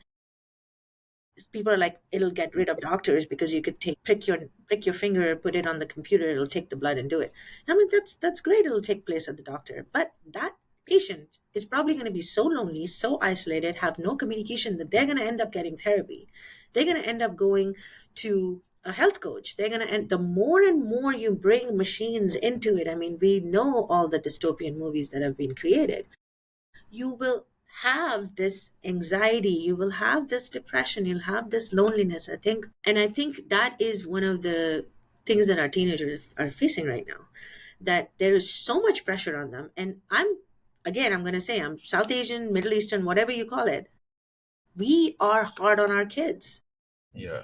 People are like, it'll get rid of doctors because you could take prick your finger, put it on the computer, it'll take the blood and do it. And I mean, that's great, it'll take place at the doctor, but that patient is probably going to be so lonely, so isolated, have no communication, that they're going to end up getting therapy. They're going to end up going to a health coach. They're going to end, the more and more you bring machines into it, I mean, we know all the dystopian movies that have been created, you will have this anxiety, you will have this depression, you'll have this loneliness, I think. And I think that is one of the things that our teenagers are facing right now, that there is so much pressure on them. And I'm going to say, I'm South Asian, Middle Eastern, whatever you call it, we are hard on our kids. Yeah.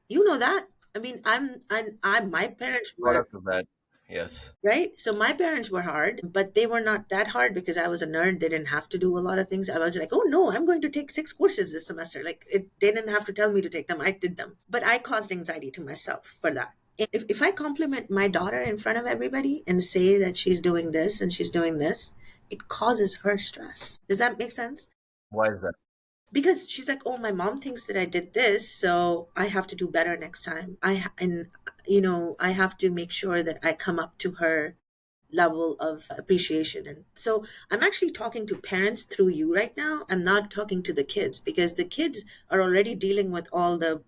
You know that. I mean, my parents were. Product of that. Yes. Right? So my parents were hard, but they were not that hard because I was a nerd. They didn't have to do a lot of things. I was like, oh no, I'm going to take 6 courses this semester. They didn't have to tell me to take them. I did them. But I caused anxiety to myself for that. If I compliment my daughter in front of everybody and say that she's doing this and she's doing this, it causes her stress. Does that make sense? Why is that? Because she's like, oh, my mom thinks that I did this, so I have to do better next time. I have to make sure that I come up to her level of appreciation. And so I'm actually talking to parents through you right now. I'm not talking to the kids because the kids are already dealing with all the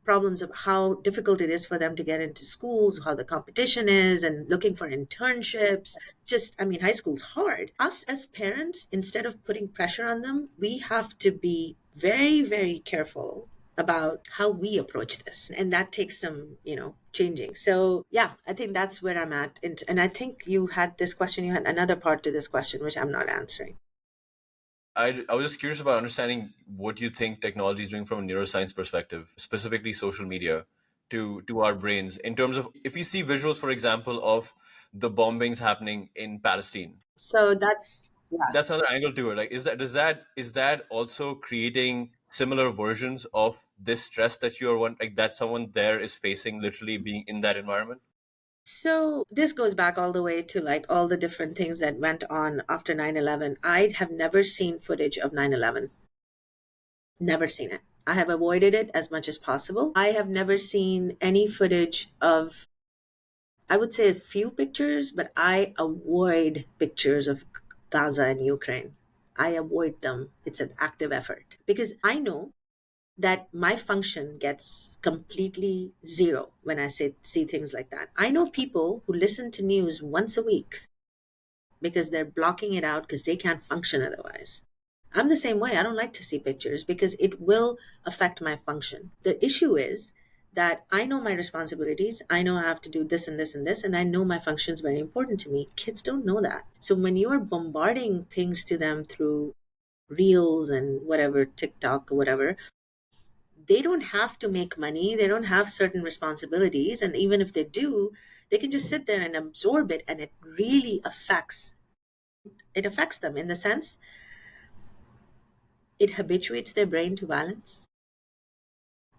problems of how difficult it is for them to get into schools, how the competition is, and looking for internships. Just, I mean, high school's hard. Us as parents, instead of putting pressure on them, we have to be very, very careful about how we approach this. And that takes some, changing. So, yeah, I think that's where I'm at. And I think you had another part to this question, which I'm not answering. I was just curious about understanding what you think technology is doing from a neuroscience perspective, specifically social media, to our brains. In terms of if we see visuals, for example, of the bombings happening in Palestine, So yeah. that's another angle to it. Like, is that also creating similar versions of this stress that you are one like that someone there is facing, literally being in that environment? So this goes back all the way to like all the different things that went on after 9/11. I have never seen footage of 9/11. Never seen it. I have avoided it as much as possible. I have never seen any footage of, I would say a few pictures, but I avoid pictures of Gaza and Ukraine. I avoid them. It's an active effort because I know that my function gets completely zero when I see things like that. I know people who listen to news once a week because they're blocking it out because they can't function otherwise. I'm the same way. I don't like to see pictures because it will affect my function. The issue is that I know my responsibilities. I know I have to do this and this and this, and I know my function is very important to me. Kids don't know that. So when you are bombarding things to them through reels and whatever, TikTok or whatever, they don't have to make money. They don't have certain responsibilities. And even if they do, they can just sit there and absorb it, and it affects them in the sense it habituates their brain to violence,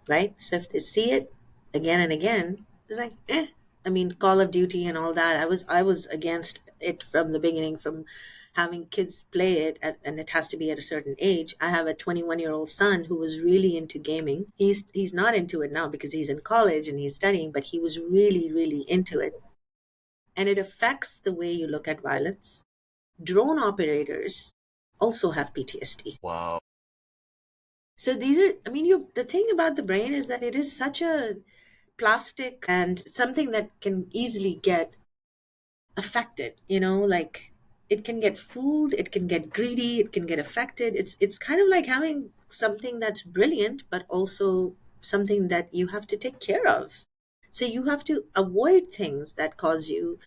right? So if they see it again and again, it's like, eh. I mean, Call of Duty and all that. I was against it from the beginning, from having kids play it, and it has to be at a certain age. I have a 21-year-old son who was really into gaming. He's not into it now because he's in college and he's studying, but he was really really into it, and it affects the way you look at violence. Drone operators also have PTSD. Wow. So these are, I mean, you, the thing about the brain is that it is such a plastic and something that can easily get affected, like it can get fooled, it can get greedy, it can get affected. It's kind of like having something that's brilliant, but also something that you have to take care of. So you have to avoid things that cause you,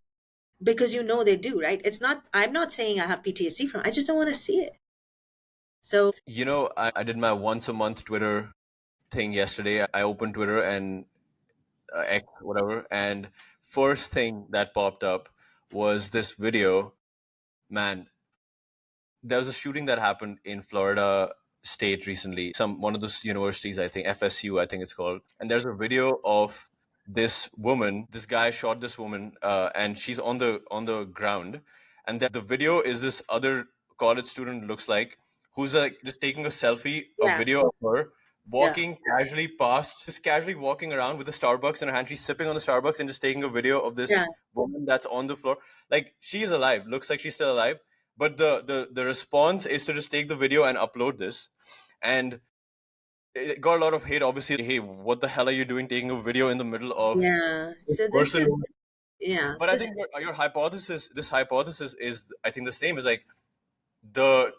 because they do, right? It's not, I'm not saying I have PTSD from, I just don't want to see it. So I did my once a month Twitter thing yesterday. I opened Twitter and X, whatever, and first thing that popped up was this video. Man, there was a shooting that happened in Florida state recently. Some one of those universities, I think FSU, I think it's called. And there's a video of this woman. This guy shot this woman, and she's on the ground. And then the video is this other college student looks like who's like just taking a selfie, a yeah, video of her yeah, walking casually past, just casually walking around with a Starbucks in her hand. She's sipping on the Starbucks and just taking a video of this yeah, woman that's on the floor. Like she's alive, looks like she's still alive, but the response is to just take the video and upload this, and it got a lot of hate. Obviously, hey, what the hell are you doing taking a video in the middle of yeah. this So this person? is, yeah, But I this, think your hypothesis, this hypothesis is, I think, the same. Is like the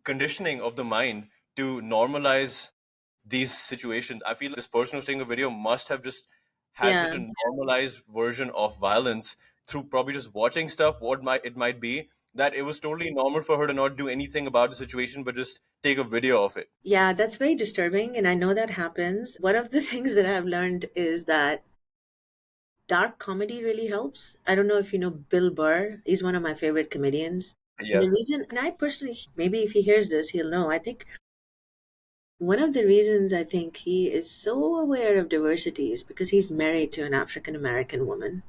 conditioning of the mind to normalize these situations. I feel like this person who's taking a video must have just had such yeah. a normalized version of violence through probably just watching stuff, what might it might be, that it was totally normal for her to not do anything about the situation but just take a video of it. Yeah, that's very disturbing. And I know that happens. One of the things that I've learned is that dark comedy really helps. I don't know if you know Bill Burr. He's one of my favorite comedians. And Yeah. the reason, and I personally, maybe if he hears this, he'll know. I think one of the reasons I think he is so aware of diversity is because he's married to an African American woman.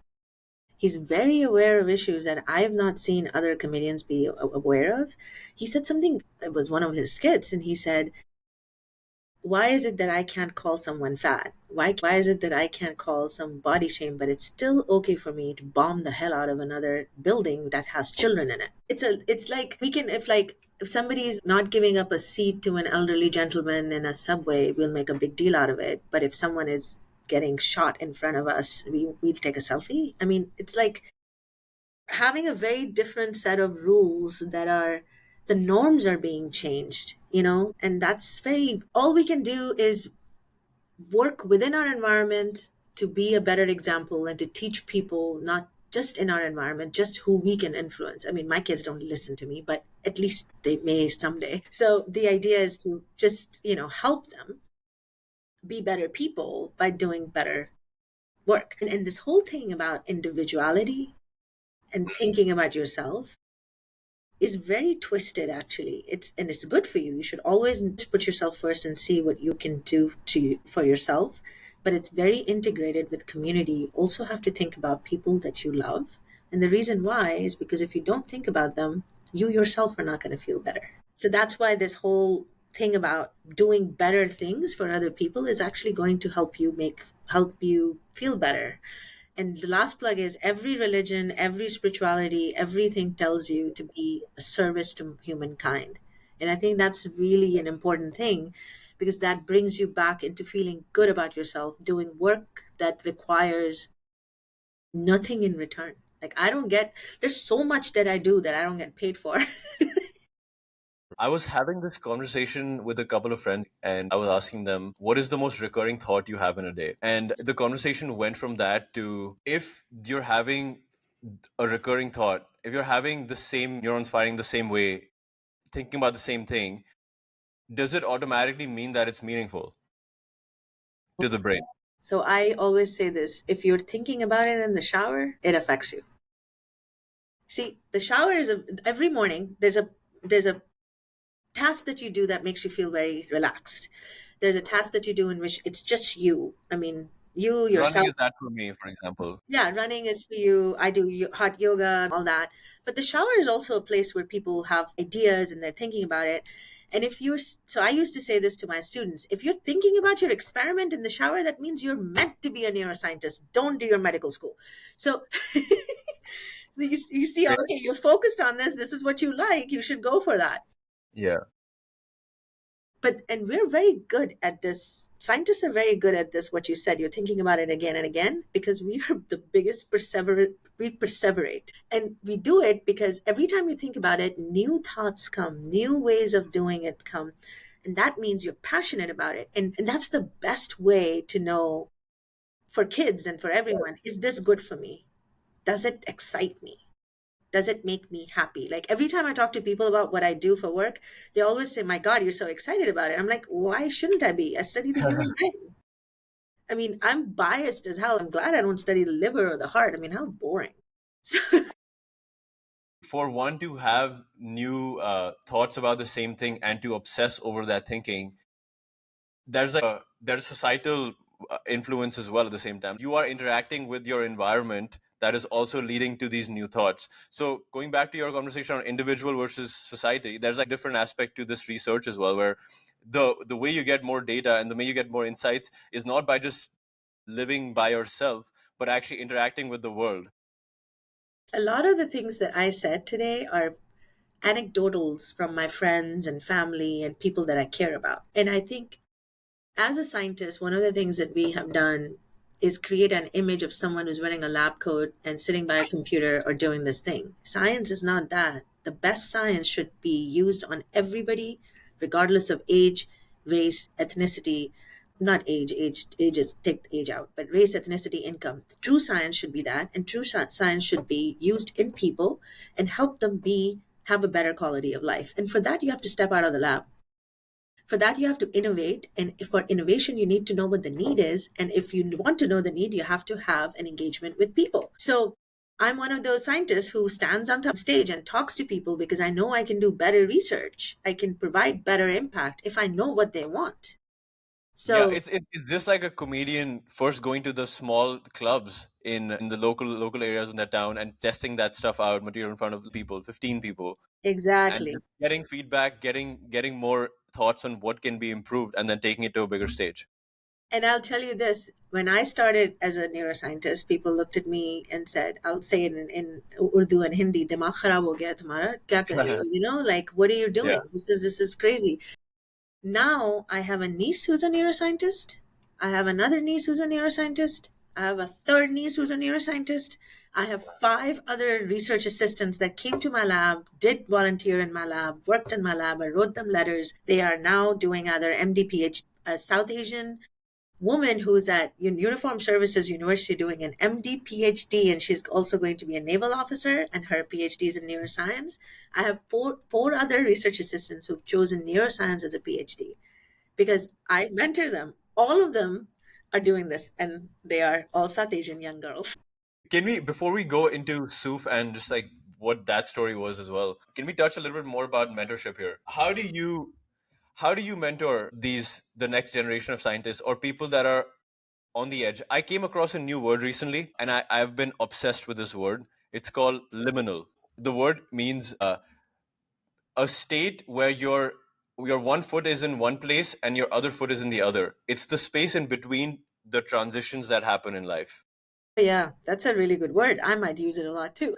He's very aware of issues that I have not seen other comedians be aware of. He said something, it was one of his skits, and he said, why is it that I can't call someone fat? Why is it that I can't call some body shame, but it's still okay for me to bomb the hell out of another building that has children in it? It's like we can, if somebody is not giving up a seat to an elderly gentleman in a subway, we'll make a big deal out of it. But if someone is getting shot in front of us, we'll take a selfie. I mean, it's like having a very different set of rules that are, the norms are being changed, and that's very, all we can do is work within our environment to be a better example and to teach people, not just in our environment, just who we can influence. I mean, my kids don't listen to me, but at least they may someday. So the idea is to just, help them be better people by doing better work. And this whole thing about individuality and thinking about yourself is very twisted, actually. It's good for you. You should always put yourself first and see what you can do for yourself. but it's very integrated with community. You also have to think about people that you love. And the reason why is because if you don't think about them, you yourself are not going to feel better. So that's why this whole thing about doing better things for other people is actually going to help you feel better. And the last plug is every religion, every spirituality, everything tells you to be a service to humankind. And I think that's really an important thing because that brings you back into feeling good about yourself, doing work that requires nothing in return. Like, there's so much that I do that I don't get paid for. I was having this conversation with a couple of friends and I was asking them, what is the most recurring thought you have in a day? And the conversation went from that to if you're having a recurring thought, if you're having the same neurons firing the same way, thinking about the same thing, does it automatically mean that it's meaningful to the brain? So I always say this, if you're thinking about it in the shower, it affects you. See, the shower every morning there's a task that you do that makes you feel very relaxed. There's a task that you do in which it's just you. I mean, you Running yourself. is that for me, for example. Yeah, running is for you. I do hot yoga, all that. But the shower is also a place where people have ideas and they're thinking about it. And so I used to say this to my students, if you're thinking about your experiment in the shower, that means you're meant to be a neuroscientist. Don't do your medical school. So, so you see, Great. okay, you're focused on this. This is what you like. You should go for that. Yeah. And we're very good at this. Scientists are very good at this, what you said, you're thinking about it again and again, because we are the biggest perseverate. We perseverate, and we do it because every time you think about it, new thoughts come, new ways of doing it come, and that means you're passionate about it. And that's the best way to know, for kids and for everyone, is this good for me? Does it excite me? Does it make me happy? Like every time I talk to people about what I do for work, they always say, my God, you're so excited about it. I'm like, why shouldn't I be? I study the human brain. I mean, I'm biased as hell. I'm glad I don't study the liver or the heart. I mean, how boring. So, For one to have new thoughts about the same thing and to obsess over that thinking, there's societal influence as well at the same time. You are interacting with your environment that is also leading to these new thoughts. So going back to your conversation on individual versus society, there's like different aspect to this research as well, where the way you get more data and the way you get more insights is not by just living by yourself, but actually interacting with the world. a lot of the things that I said today are anecdotals from my friends and family and people that I care about. And I think as a scientist, one of the things that we have done is create an image of someone who's wearing a lab coat and sitting by a computer or doing this thing. Science is not that. The best science should be used on everybody, regardless of age, race, ethnicity. Not age is take the age out, but race, ethnicity, income. True science should be that, and true science should be used in people and help them have a better quality of life. And for that, you have to step out of the lab. For that, you have to innovate. And for innovation, you need to know what the need is. And if you want to know the need, you have to have an engagement with people. So I'm one of those scientists who stands on top stage and talks to people because I know I can do better research. I can provide better impact if I know what they want. Yeah, So it's just like a comedian first going to the small clubs in the local areas in that town and testing that stuff out, material in front of people, 15 people, and exactly. just getting feedback, getting more thoughts on what can be improved, and then taking it to a bigger stage. And I'll tell you this, when I started as a neuroscientist, people looked at me and said, I'll say it in Urdu and Hindi, "Dimag kharab ho gaya tumhara, kya kar rahe ho?" You know, like, what are you Yeah. doing? This is crazy. Now I have a niece who's a neuroscientist. I have another niece who's a neuroscientist. I have a third niece who's a neuroscientist. I have five other research assistants that came to my lab, did volunteer in my lab, worked in my lab. I wrote them letters. They are now doing either MD, PhD. A South Asian woman who's at Uniformed Services University doing an MD, PhD, and she's also going to be a naval officer, and her PhD is in neuroscience. I have four other research assistants who've chosen neuroscience as a PhD because I mentor them. All of them are doing this, and they are all South Asian young girls. Can we, before we go into Soof and just like what that story was as well, can we touch a little bit more about mentorship here? How do you mentor the next generation of scientists or people that are on the edge. I came across a new word recently, and I've been obsessed with this word. It's called liminal. The word means a state where your one foot is in one place and your other foot is in the other. It's the space in between the transitions that happen in life. Yeah, that's a really good word. I might use it a lot too.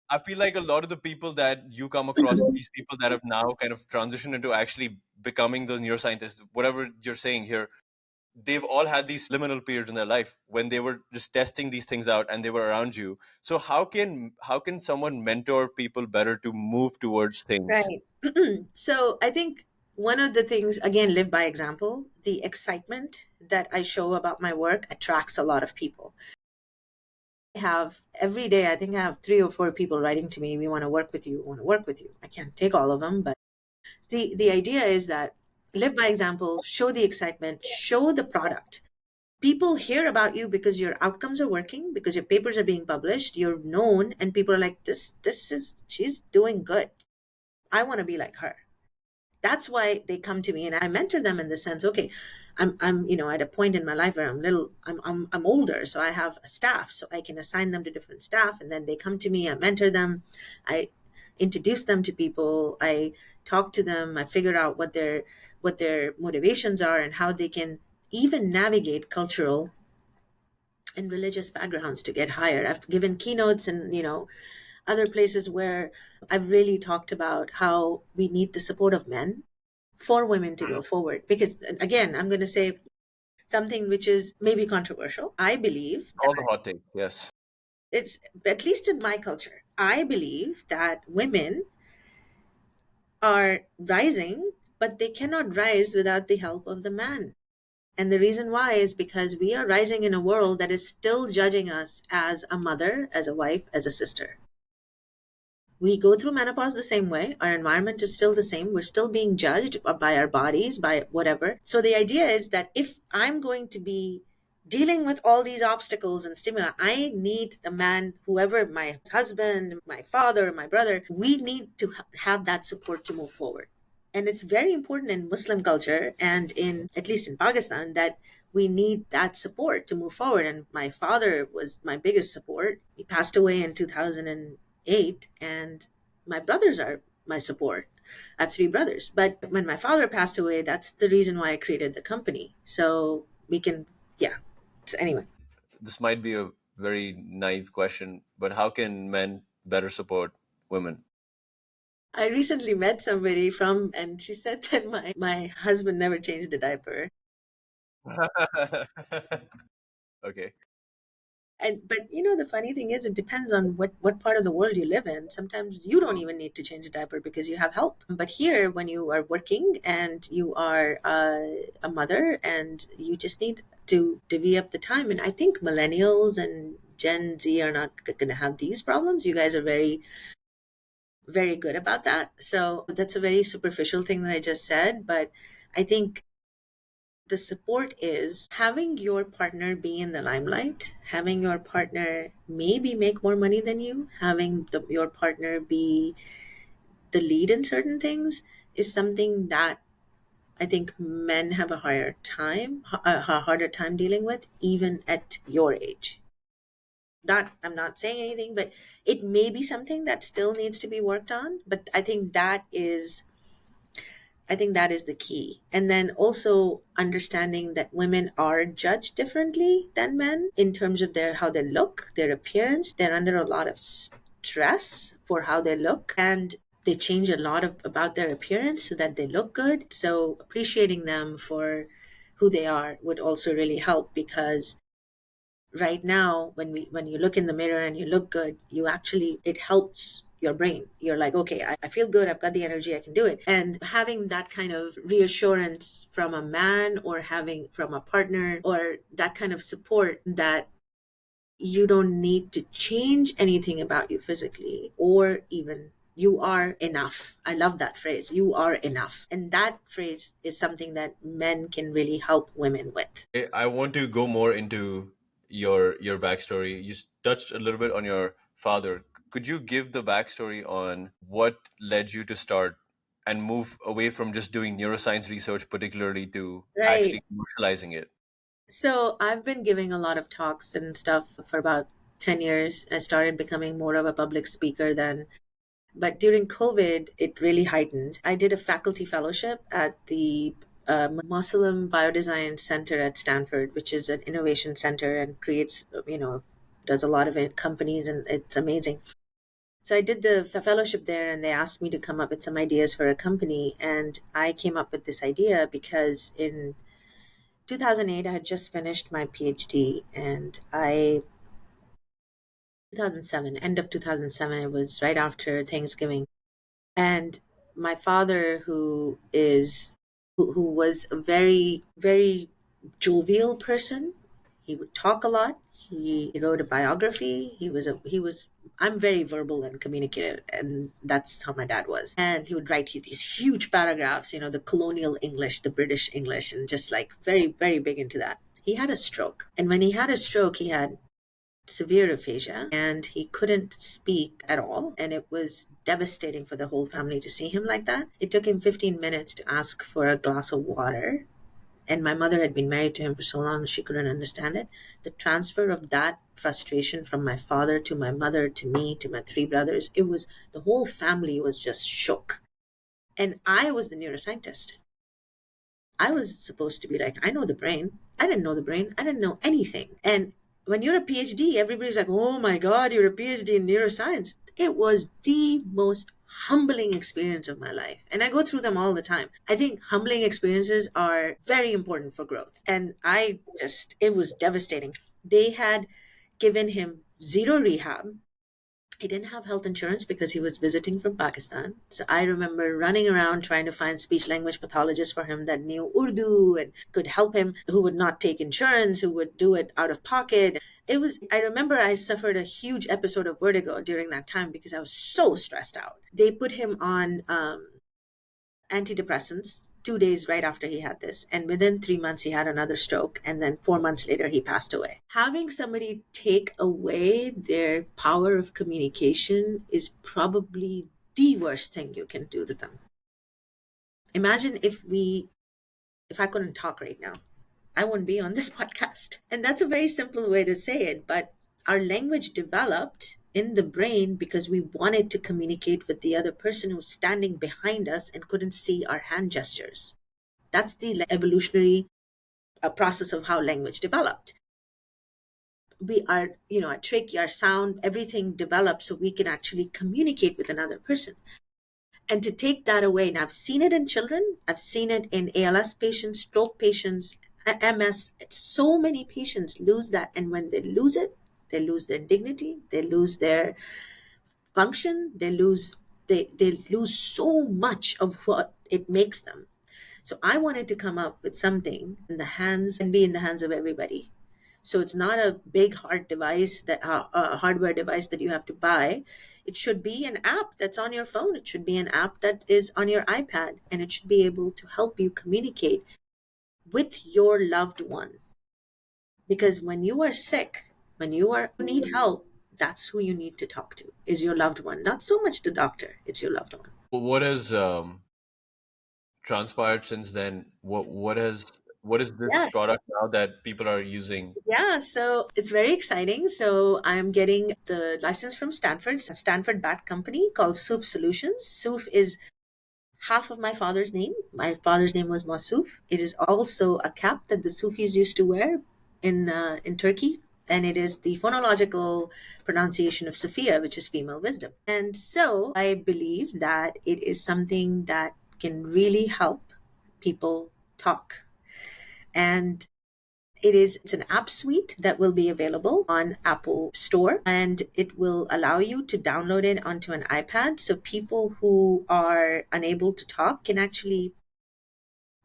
I feel like a lot of the people that you come across, these people that have now kind of transitioned into actually becoming those neuroscientists, whatever you're saying here, they've all had these liminal periods in their life when they were just testing these things out and they were around you. So how can someone mentor people better to move towards things? Right. So I think one of the things, again, live by example, the excitement that I show about my work attracts a lot of people. I have every day, I think I have 3 or 4 people writing to me, we want to work with you, want to work with you. I can't take all of them, but the idea is that live by example, show the excitement, show the product. People hear about you because your outcomes are working, because your papers are being published, you're known, and people are like, this is she's doing good. I want to be like her. That's why they come to me and I mentor them in the sense, okay, I'm at a point in my life where I'm older, so I have a staff, so I can assign them to different staff, and then they come to me, I mentor them, I introduce them to people, I talk to them, I figure out what their motivations are and how they can even navigate cultural and religious backgrounds to get hired. I've given keynotes and other places where I've really talked about how we need the support of men for women to go forward. Because again, I'm going to say something which is maybe controversial. I believe All the that hot takes, yes. it's, at least in my culture, I believe that women are rising, but they cannot rise without the help of the man. And the reason why is because we are rising in a world that is still judging us as a mother, as a wife, as a sister. We go through menopause the same way. Our environment is still the same. We're still being judged by our bodies, by whatever. So the idea is that if I'm going to be dealing with all these obstacles and stimuli, I need the man, whoever, my husband, my father, my brother, we need to have that support to move forward. And it's very important in Muslim culture and in, at least in Pakistan, that we need that support to move forward. And my father was my biggest support. He passed away in 2008, and my brothers are my support. I have 3 brothers. But when my father passed away, that's the reason why I created the company. So we can, yeah. So anyway, This might be a very naive question, but how can men better support women? I recently met somebody and she said that my husband never changed a diaper. Okay. And but the funny thing is, it depends on what part of the world you live in. Sometimes you don't even need to change a diaper because you have help. But here, when you are working and you are a mother, and you just need to divvy up the time. And I think millennials and Gen Z are not going to have these problems. You guys are very, very good about that. So that's a very superficial thing that I just said, but I think the support is having your partner be in the limelight, having your partner maybe make more money than you, having your partner be the lead in certain things is something that I think men have a harder time dealing with, even at your age. I'm not saying anything, but it may be something that still needs to be worked on. But I think that is the key. And then also understanding that women are judged differently than men in terms of their how they look, their appearance. They're under a lot of stress for how they look, and they change a lot about their appearance so that they look good. So appreciating them for who they are would also really help, because right now when you look in the mirror and you look good, you actually, it helps your brain. You're like, okay, I feel good, I've got the energy, I can do it. And having that kind of reassurance from a man, or having from a partner, or that kind of support, that you don't need to change anything about you physically, or even you are enough. I love that phrase, you are enough. And that phrase is something that men can really help women with. I want to go more into your backstory. You touched a little bit on your father. Could you give the backstory on what led you to start and move away from just doing neuroscience research, particularly to Right. actually commercializing it? So I've been giving a lot of talks and stuff for about 10 years. I started becoming more of a public speaker then. But during COVID, it really heightened. I did a faculty fellowship at the Muslim Biodesign Center at Stanford, which is an innovation center and creates, does a lot of it, companies, and it's amazing. So I did the fellowship there, and they asked me to come up with some ideas for a company. And I came up with this idea because in 2008, I had just finished my PhD, and 2007, end of 2007, it was right after Thanksgiving. And my father, who was a very, very jovial person, he would talk a lot. He wrote a biography. I'm very verbal and communicative, and that's how my dad was. And he would write these huge paragraphs, the colonial English, the British English, and just like very, very big into that. He had a stroke. And when he had a stroke, he had severe aphasia and he couldn't speak at all. And it was devastating for the whole family to see him like that. It took him 15 minutes to ask for a glass of water. And my mother had been married to him for so long, she couldn't understand it. The transfer of that frustration from my father to my mother to me to my three brothers, it was the whole family was just shook. And I was the neuroscientist. I was supposed to be like, I know the brain. I didn't know the brain. I didn't know anything. And when you're a PhD, everybody's like, oh my God, you're a PhD in neuroscience. It was the most humbling experience of my life. And I go through them all the time. I think humbling experiences are very important for growth. And it was devastating. They had given him zero rehab. He didn't have health insurance because he was visiting from Pakistan. So I remember running around trying to find speech language pathologists for him that knew Urdu and could help him, who would not take insurance, who would do it out of pocket. I remember I suffered a huge episode of vertigo during that time because I was so stressed out. They put him on antidepressants 2 days right after he had this. And within 3 months, he had another stroke. And then 4 months later, he passed away. Having somebody take away their power of communication is probably the worst thing you can do to them. Imagine if I couldn't talk right now, I wouldn't be on this podcast. And that's a very simple way to say it, but our language developed in the brain because we wanted to communicate with the other person who was standing behind us and couldn't see our hand gestures. That's the evolutionary process of how language developed. Our trachea, our sound, everything developed so we can actually communicate with another person. And to take that away, and I've seen it in children, I've seen it in ALS patients, stroke patients, MS. So many patients lose that. And when they lose it, they lose their dignity, they lose their function, they lose so much of what it makes them. So I wanted to come up with something in the hands and be in the hands of everybody. So it's not a big hardware device that you have to buy. It should be an app that's on your phone. It should be an app that is on your iPad, and it should be able to help you communicate with your loved one. Because when you are sick, you need help, that's who you need to talk to, is your loved one. Not so much the doctor, it's your loved one. What has transpired since then? What is this Yeah. product now that people are using? Yeah, so it's very exciting. So I'm getting the license from Stanford, a Stanford backed company called Soof Solutions. Soof is half of my father's name. My father's name was Mausoof. It is also a cap that the Sufis used to wear in Turkey, and it is the phonological pronunciation of Sophia, which is female wisdom. And so I believe that it is something that can really help people talk. And it's an app suite that will be available on Apple Store, and it will allow you to download it onto an iPad, so people who are unable to talk can actually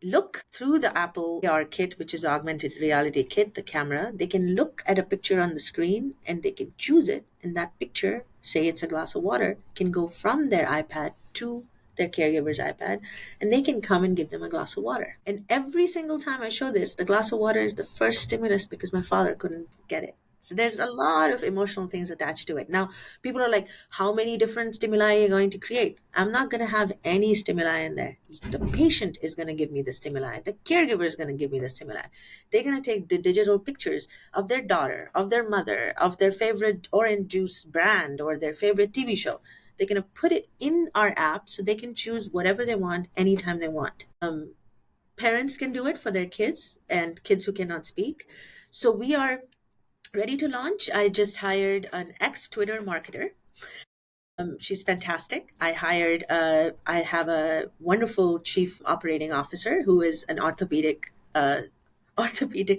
look through the Apple AR kit, which is augmented reality kit, the camera. They can look at a picture on the screen and they can choose it, and that picture, say it's a glass of water, can go from their iPad to their caregiver's iPad, and they can come and give them a glass of water. And every single time I show this, the glass of water is the first stimulus because my father couldn't get it. So there's a lot of emotional things attached to it. Now, people are like, how many different stimuli are you going to create? I'm not going to have any stimuli in there. The patient is going to give me the stimuli. The caregiver is going to give me the stimuli. They're going to take the digital pictures of their daughter, of their mother, of their favorite orange juice brand or their favorite TV show. They're going to put it in our app so they can choose whatever they want anytime they want. Parents can do it for their kids and kids who cannot speak. So we are ready to launch. I just hired an ex Twitter marketer. She's fantastic. I have a wonderful chief operating officer who is an orthopedic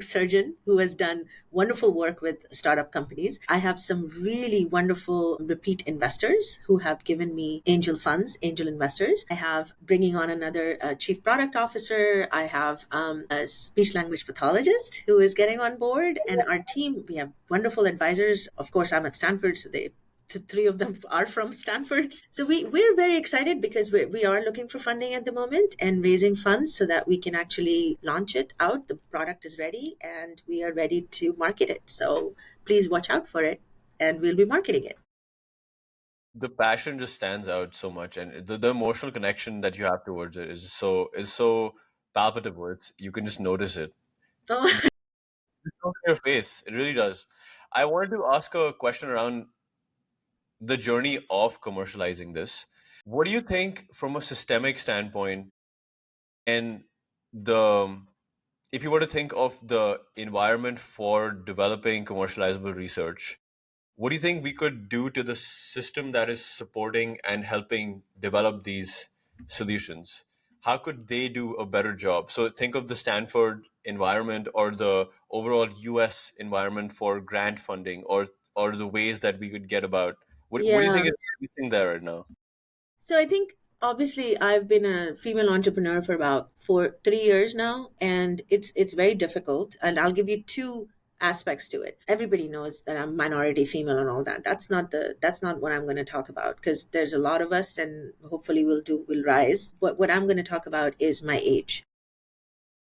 surgeon who has done wonderful work with startup companies. I have some really wonderful repeat investors who have given me angel funds, angel investors. I have bringing on another chief product officer. I have a speech language pathologist who is getting on board. And our team, we have wonderful advisors. Of course, I'm at Stanford, so three of them are from Stanford. So we're very excited because we are looking for funding at the moment and raising funds so that we can actually launch it out. The product is ready and we are ready to market it. So please watch out for it and we'll be marketing it. The passion just stands out so much, and the emotional connection that you have towards it is so palpable. It's you can just notice it. Oh, It just shows in your face. It really does. I wanted to ask a question around the journey of commercializing this. What do you think from a systemic standpoint and the if you were to think of the environment for developing commercializable research, what do you think we could do to the system that is supporting and helping develop these solutions? How could they do a better job? So think of the Stanford environment or the overall US environment for grant funding or the ways that we could get about. What do you yeah. think is missing there right now? So I think obviously I've been a female entrepreneur for about 3 years now, and it's very difficult. And I'll give you two aspects to it. Everybody knows that I'm minority female and all that. That's not what I'm going to talk about because there's a lot of us, and hopefully we'll rise. But what I'm going to talk about is my age.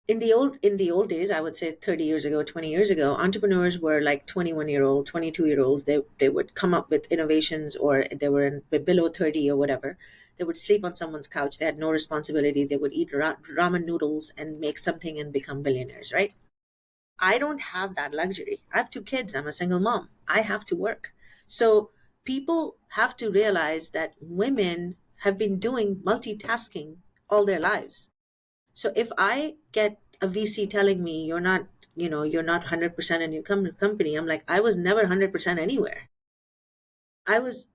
In the old days, I would say 30 years ago, 20 years ago, entrepreneurs were like 21-year-old, 22-year-olds. They would come up with innovations, or they were below 30 or whatever. They would sleep on someone's couch. They had no responsibility. They would eat ramen noodles and make something and become billionaires, right? I don't have that luxury. I have two kids. I'm a single mom. I have to work. So people have to realize that women have been doing multitasking all their lives. So if I get a VC telling me you're not 100% in your company, I'm like, I was never 100% anywhere. I was,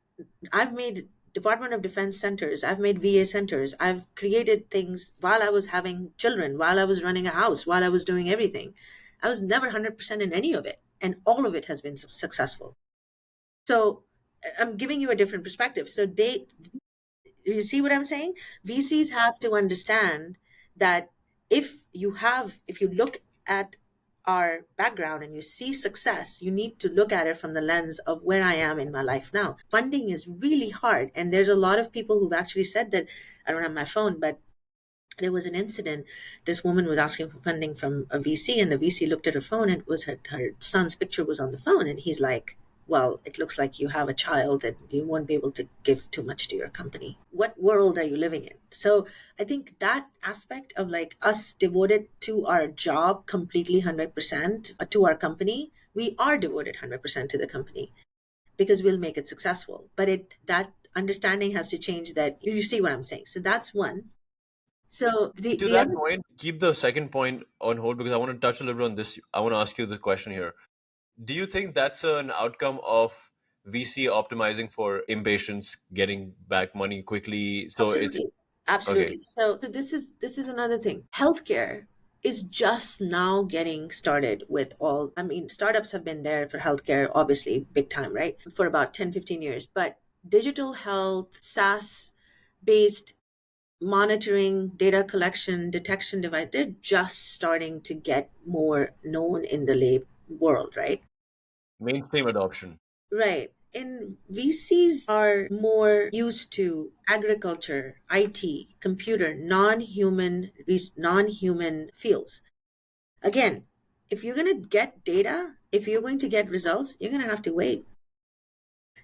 I've made Department of Defense centers, I've made VA centers, I've created things while I was having children, while I was running a house, while I was doing everything. I was never 100% in any of it. And all of it has been successful. So I'm giving you a different perspective. So you see what I'm saying? VCs have to understand that if you look at our background and you see success, you need to look at it from the lens of where I am in my life now. Funding is really hard. And there's a lot of people who've actually said that. I don't have my phone, but there was an incident. This woman was asking for funding from a VC, and the VC looked at her phone, and it was her son's picture was on the phone, and he's like, "Well, it looks like you have a child, and you won't be able to give too much to your company. What world are you living in?" So I think that aspect of like us devoted to our job completely 100% to our company, we are devoted 100% to the company because we'll make it successful. But that understanding has to change. That you see what I'm saying. So that's one. So the To the that other point, keep the second point on hold because I want to touch a little bit on this. I want to ask you the question here. Do you think that's an outcome of VC optimizing for impatients getting back money quickly? So it's Absolutely. okay. Absolutely. So this is another thing. Healthcare is just now getting started with all, I mean, startups have been there for healthcare, obviously, big time, right? For about 10, 15 years. But digital health, SaaS based monitoring, data collection, detection device, they're just starting to get more known in the lay world, right? Mainstream adoption. Right. And VCs are more used to agriculture, IT, computer, non-human fields. Again, If you're going to get data, if you're going to get results, you're going to have to wait.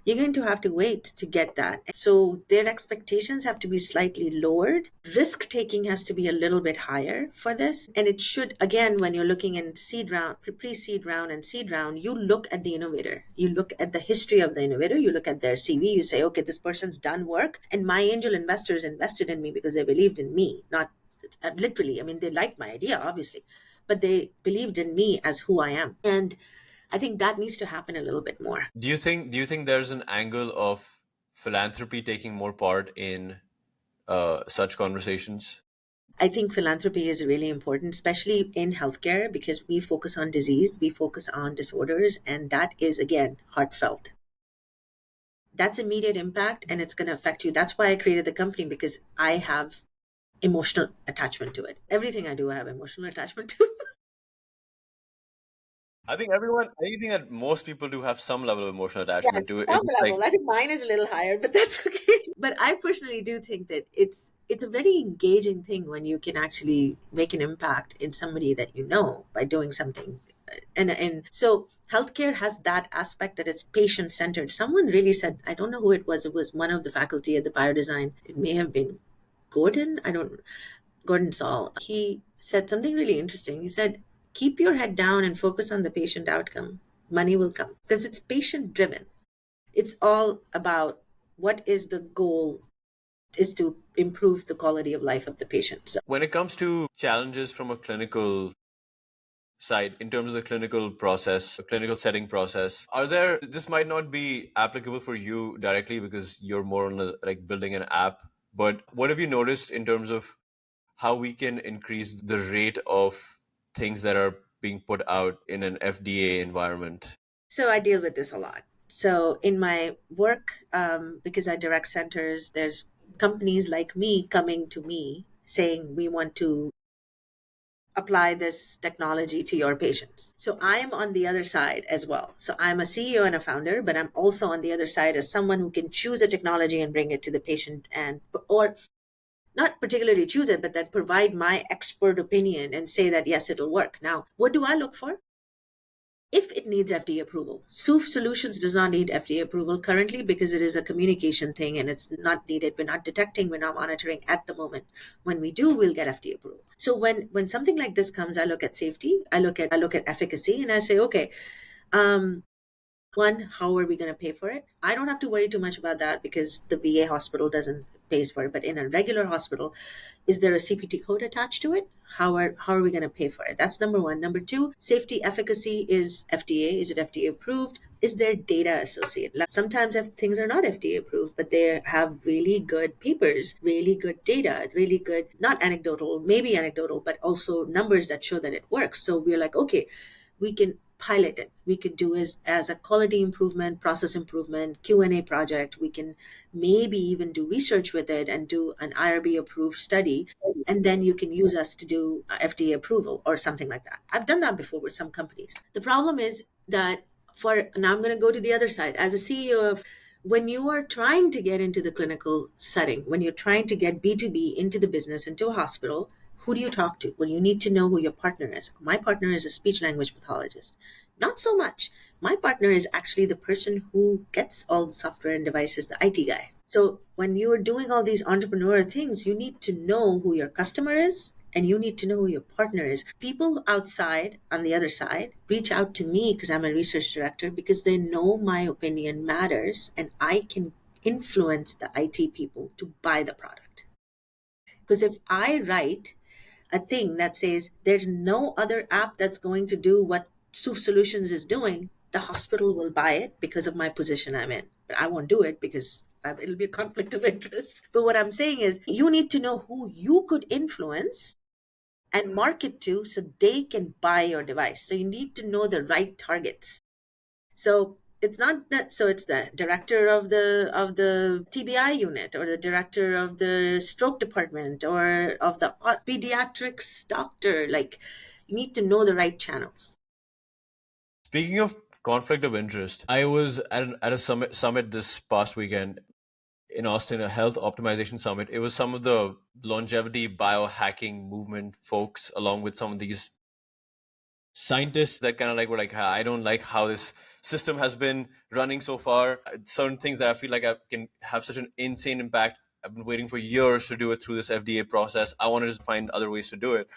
You're going to have to wait to get that. So their expectations have to be slightly lowered. Risk taking has to be a little bit higher for this. And it should, again, when you're looking in seed round, pre seed round, and seed round, you look at the innovator. You look at the history of the innovator. You look at their CV. You say, okay, this person's done work. And my angel investors invested in me because they believed in me, not literally. I mean, they liked my idea, obviously, but they believed in me as who I am. And I think that needs to happen a little bit more. Do you think there's an angle of philanthropy taking more part in such conversations? I think philanthropy is really important, especially in healthcare, because we focus on disease, we focus on disorders, and that is, again, heartfelt. That's immediate impact and it's going to affect you. That's why I created the company, because I have emotional attachment to it. Everything I do, I have emotional attachment to. I think that most people do have some level of emotional attachment Yes, to it. some It's just like, level. I think mine is a little higher, but that's okay. But I personally do think that it's a very engaging thing when you can actually make an impact in somebody that you know by doing something. And so healthcare has that aspect that it's patient centered. Someone really said, I don't know who it was. It was one of the faculty at the biodesign. It may have been Gordon. I don't Gordon Saul. He said something really interesting. He said, keep your head down and focus on the patient outcome. Money will come because it's patient driven. It's all about what is the goal is to improve the quality of life of the patient. So when it comes to challenges from a clinical side, in terms of the clinical process, clinical setting process, are there, this might not be applicable for you directly because you're more on like building an app, but what have you noticed in terms of how we can increase the rate of things that are being put out in an FDA environment? so I deal with this a lot. So in my work, because I direct centers, there's companies like me coming to me saying we want to apply this technology to your patients. So I'm on the other side as well. So I'm a CEO and a founder, but I'm also on the other side as someone who can choose a technology and bring it to the patient, and or not particularly choose it, but then provide my expert opinion and say that yes, it'll work. Now, what do I look for? If it needs FDA approval. Soof Solutions does not need FDA approval currently because it is a communication thing and it's not needed. We're not detecting, we're not monitoring at the moment. When we do, we'll get FDA approval. So when something like this comes, I look at safety, I look at efficacy, and I say, okay, um, one, how are we going to pay for it? I don't have to worry too much about that because the VA hospital doesn't pays for it. But in a regular hospital, is there a CPT code attached to it? How are we going to pay for it? That's number one. Number two, safety efficacy is FDA. Is it FDA approved? Is there data associated? Like, sometimes things are not FDA approved, but they have really good papers, really good data, really good, not anecdotal, maybe anecdotal, but also numbers that show that it works. So we're like, okay, we can pilot it. We could do as a quality improvement, process improvement, Q&A project. We can maybe even do research with it and do an IRB approved study, and then you can use us to do FDA approval or something like that. I've done that before with some companies. The problem is that for now, I'm going to go to the other side as a CEO of, when you are trying to get into the clinical setting, when you're trying to get B2B into the business, into a hospital, who do you talk to? Well, you need to know who your partner is. My partner is a speech language pathologist. Not so much. My partner is actually the person who gets all the software and devices, the IT guy. So when you are doing all these entrepreneur things, you need to know who your customer is and you need to know who your partner is. People outside, on the other side, reach out to me because I'm a research director because they know my opinion matters and I can influence the IT people to buy the product. Because if I write a thing that says there's no other app that's going to do what Soof Solutions is doing, the hospital will buy it because of my position I'm in. But I won't do it because it'll be a conflict of interest. But what I'm saying is, you need to know who you could influence and market to so they can buy your device. So you need to know the right targets. So it's not that, so it's the director of the TBI unit or the director of the stroke department or of the pediatrics doctor. Like, you need to know the right channels. Speaking of conflict of interest, I was at a summit this past weekend in Austin, a health optimization summit. It was some of the longevity biohacking movement folks, along with some of these scientists that kind of like were like, I don't like how this system has been running so far. Certain things that I feel like I can have such an insane impact. I've been waiting for years to do it through this FDA process. I wanted to find other ways to do it.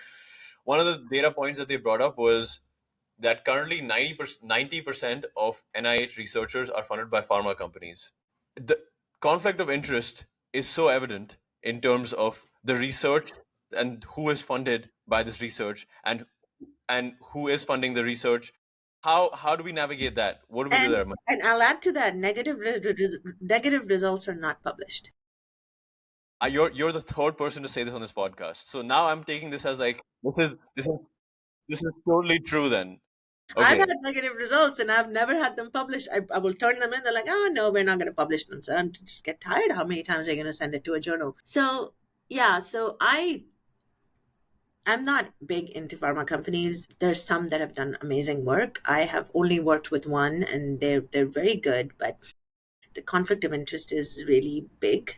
One of the data points that they brought up was that currently 90% of NIH researchers are funded by pharma companies. The conflict of interest is so evident in terms of the research and who is funded by this research, and who is funding the research. How do we navigate that? What do we do And there? and I'll add to that, negative results are not published. You're the third person to say this on this podcast. So now I'm taking this as like this is totally true then. I've had Okay. negative results and I've never had them published. I will turn them in. They're like, oh, no, we're not going to publish them. So I'm just get tired. How many times are you going to send it to a journal? So, yeah, I'm not big into pharma companies. There's some that have done amazing work. I have only worked with one and they're very good, but the conflict of interest is really big.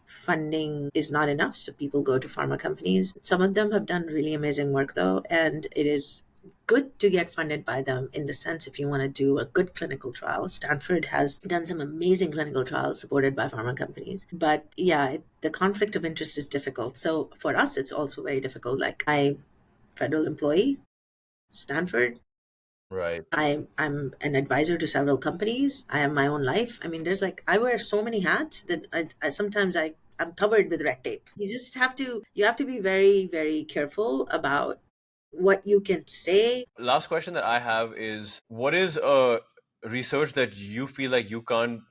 Funding is not enough, so people go to pharma companies. Some of them have done really amazing work, though, and it is good to get funded by them in the sense if you want to do a good clinical trial. Stanford has done some amazing clinical trials supported by pharma companies. But yeah, the conflict of interest is difficult. So for us, it's also very difficult. Like, I federal employee, Stanford, Right. I'm an advisor to several companies. I have my own life. I mean, there's like I wear so many hats that I sometimes I'm covered with red tape. You have to be very very careful about what you can say. Last question that I have is, what is a research that you feel like you can't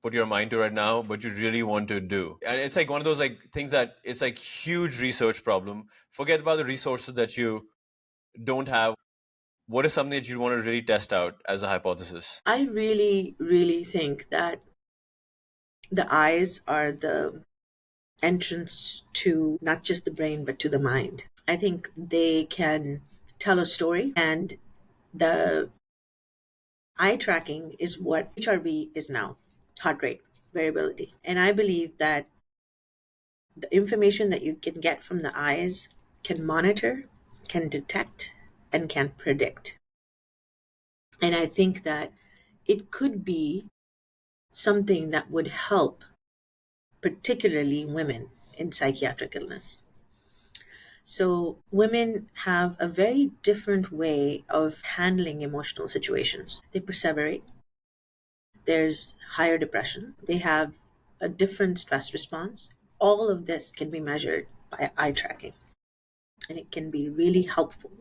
put your mind to right now, but you really want to do? And it's like one of those like things that it's like huge research problem. Forget about the resources that you don't have. What is something that you want to really test out as a hypothesis? I really really think that the eyes are the entrance to not just the brain but to the mind. I think they can tell a story, and the eye tracking is what HRV is now, heart rate variability. And I believe that the information that you can get from the eyes can monitor, can detect, and can predict. And I think that it could be something that would help, particularly women in psychiatric illness. So, women have a very different way of handling emotional situations. They perseverate, there's higher depression, they have a different stress response. All of this can be measured by eye tracking, and it can be really helpful.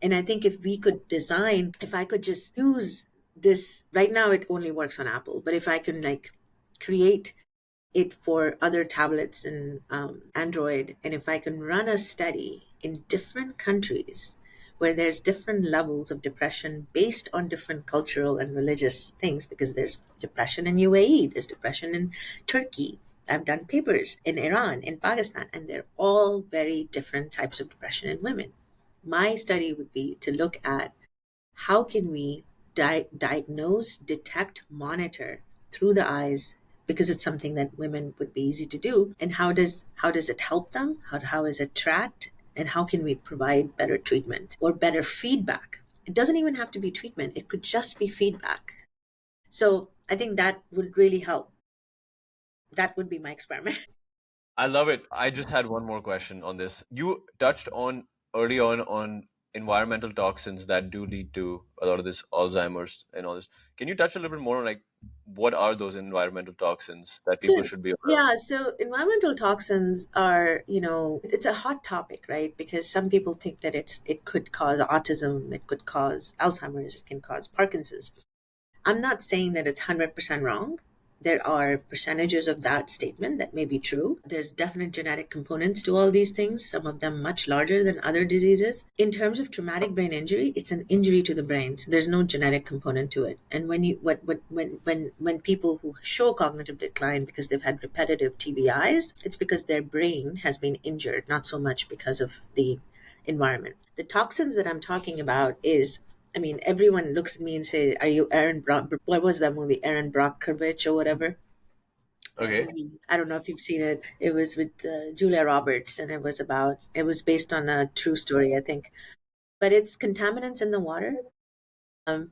And I think if we could design, if I could just use this, right now it only works on Apple, but if I can like create it for other tablets and Android, and if I can run a study in different countries where there's different levels of depression based on different cultural and religious things, because there's depression in UAE, there's depression in Turkey. I've done papers in Iran, in Pakistan, and they're all very different types of depression in women. My study would be to look at how can we diagnose, detect, monitor through the eyes, because it's something that women would be easy to do, and how does it help them, how is it tracked, and how can we provide better treatment or better feedback. It doesn't even have to be treatment, it could just be feedback. So I think that would really help. That would be my experiment. I love it. I just had one more question on this. You touched on early on environmental toxins that do lead to a lot of this Alzheimer's and all this. Can you touch a little bit more on like what are those environmental toxins that people So should be aware of? yeah, so environmental toxins are, it's a hot topic, right? Because some people think that it could cause autism, it could cause Alzheimer's, it can cause Parkinson's. I'm not saying that it's 100% wrong. There are percentages of that statement that may be true. There's definite genetic components to all these things, some of them much larger than other diseases. In terms of traumatic brain injury, it's an injury to the brain, so there's no genetic component to it. And when people who show cognitive decline because they've had repetitive TBIs, it's because their brain has been injured, not so much because of the environment. The toxins that I'm talking about is, I mean, everyone looks at me and say, "Are you Aaron Brock?" What was that movie, Aaron Brockovich or whatever? That Okay. movie. I don't know if you've seen it. It was with Julia Roberts, and it was based on a true story, I think. but it's contaminants in the water.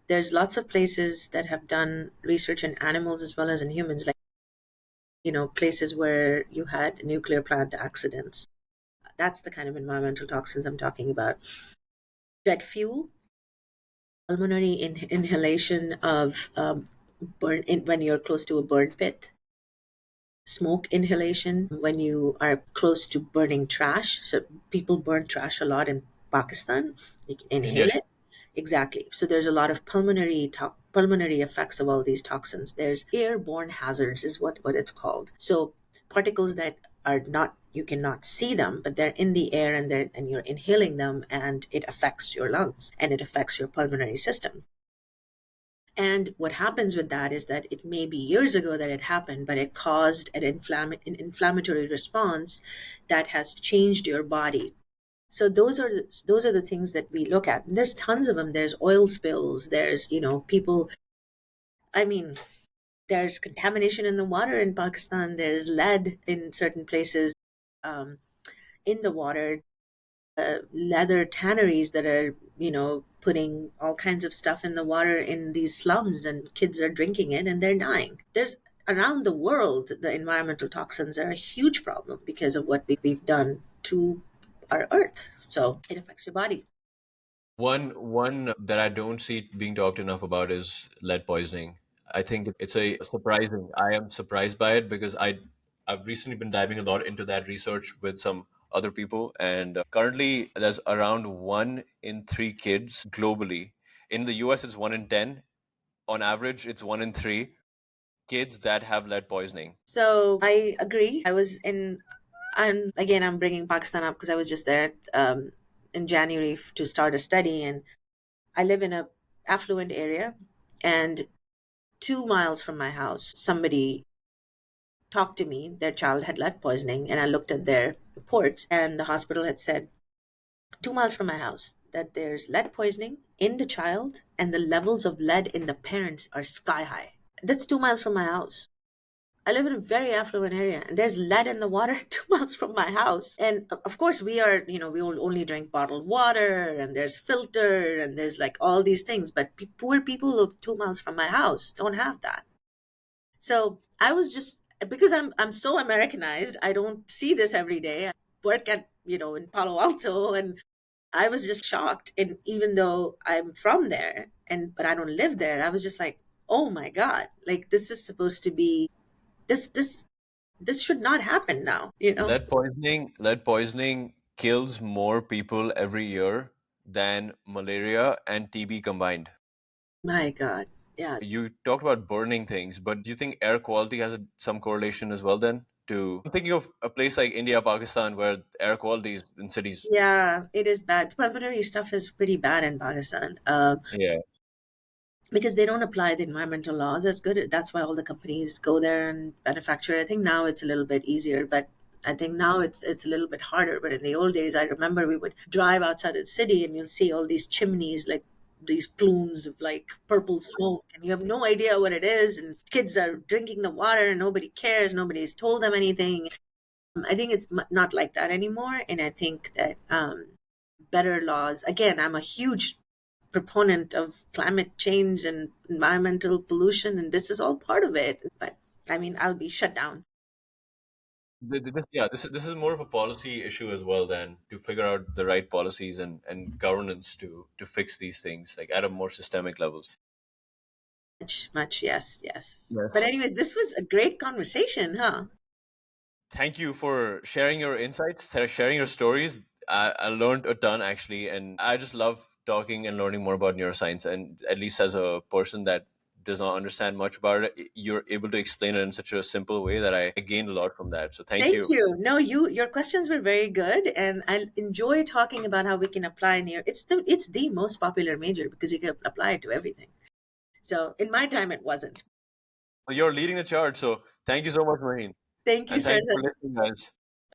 There's lots of places that have done research in animals as well as in humans, like, places where you had nuclear plant accidents. That's the kind of environmental toxins I'm talking about. Jet fuel, pulmonary inhalation of when you're close to a burn pit, smoke inhalation when you are close to burning trash. So people burn trash a lot in Pakistan. You can India. inhale it. Exactly. So there's a lot of pulmonary effects of all these toxins. There's airborne hazards, is what it's called. So particles that are not, you cannot see them, but they're in the air, and you're inhaling them, and it affects your lungs and it affects your pulmonary system. And what happens with that is that it may be years ago that it happened, but it caused an inflammatory response that has changed your body. So those are the things that we look at. And there's tons of them. There's oil spills. There's people. I mean, there's contamination in the water in Pakistan. There's lead in certain places um, in the water. Leather tanneries that are putting all kinds of stuff in the water in these slums, and kids are drinking it and they're dying. There's Around the world, the environmental toxins are a huge problem because of what we've done to our earth. So it affects your body. One that I don't see being talked enough about is lead poisoning. I think it's a surprising. I am surprised by it because I've recently been diving a lot into that research with some other people, and currently there's around 1 in 3 kids globally. In the US, it's 1 in 10. On average, it's 1 in 3 kids that have lead poisoning. So I agree. I'm again, I'm bringing Pakistan up because I was just there in January to start a study, and I live in a affluent area, and 2 miles from my house, somebody talked to me. Their child had lead poisoning, and I looked at their reports, and the hospital had said 2 miles from my house that there's lead poisoning in the child, and the levels of lead in the parents are sky high. That's 2 miles from my house. I live in a very affluent area, and there's lead in the water 2 miles from my house. And of course, we will only drink bottled water, and there's filter, and there's like all these things. But poor people who live 2 miles from my house don't have that. So I was just, because I'm so Americanized, I don't see this every day. I work at in Palo Alto, and I was just shocked. And even though I'm from there, and but I don't live there, I was just like, oh my god, like this is supposed to be this should not happen now. Lead poisoning kills more people every year than malaria and TB combined. My god, yeah. You talked about burning things, but do you think air quality has some correlation as well then? To I'm thinking of a place like India, Pakistan, where air quality is in cities. Yeah, it is bad. Pulmonary stuff is pretty bad in Pakistan. Yeah. Because they don't apply the environmental laws as good. That's why all the companies go there and manufacture. I think now it's a little bit easier, but I think now it's a little bit harder. But in the old days, I remember we would drive outside of the city, and you'll see all these chimneys, like these plumes of like purple smoke, and you have no idea what it is. And kids are drinking the water, and nobody cares. Nobody's told them anything. I think it's not like that anymore, and I think that better laws. Again, I'm a huge proponent of climate change and environmental pollution, and this is all part of it. But I mean, I'll be shut down. This is more of a policy issue as well than to figure out the right policies and governance to fix these things like at a more systemic levels. Much, yes, yes. But Yes. anyways, this was a great conversation, huh? Thank you for sharing your insights, sharing your stories. I learned a ton actually, and I just love talking and learning more about neuroscience. And at least as a person that does not understand much about it, you're able to explain it in such a simple way that I gained a lot from that. So thank Thank you. you. No, your questions were very good, and I enjoy talking about how we can apply near. It's the most popular major because you can apply it to everything. So in my time, it wasn't. You're leading the charge. So thank you so much, Maheen. Thank you, And sir. thank you for listening, guys.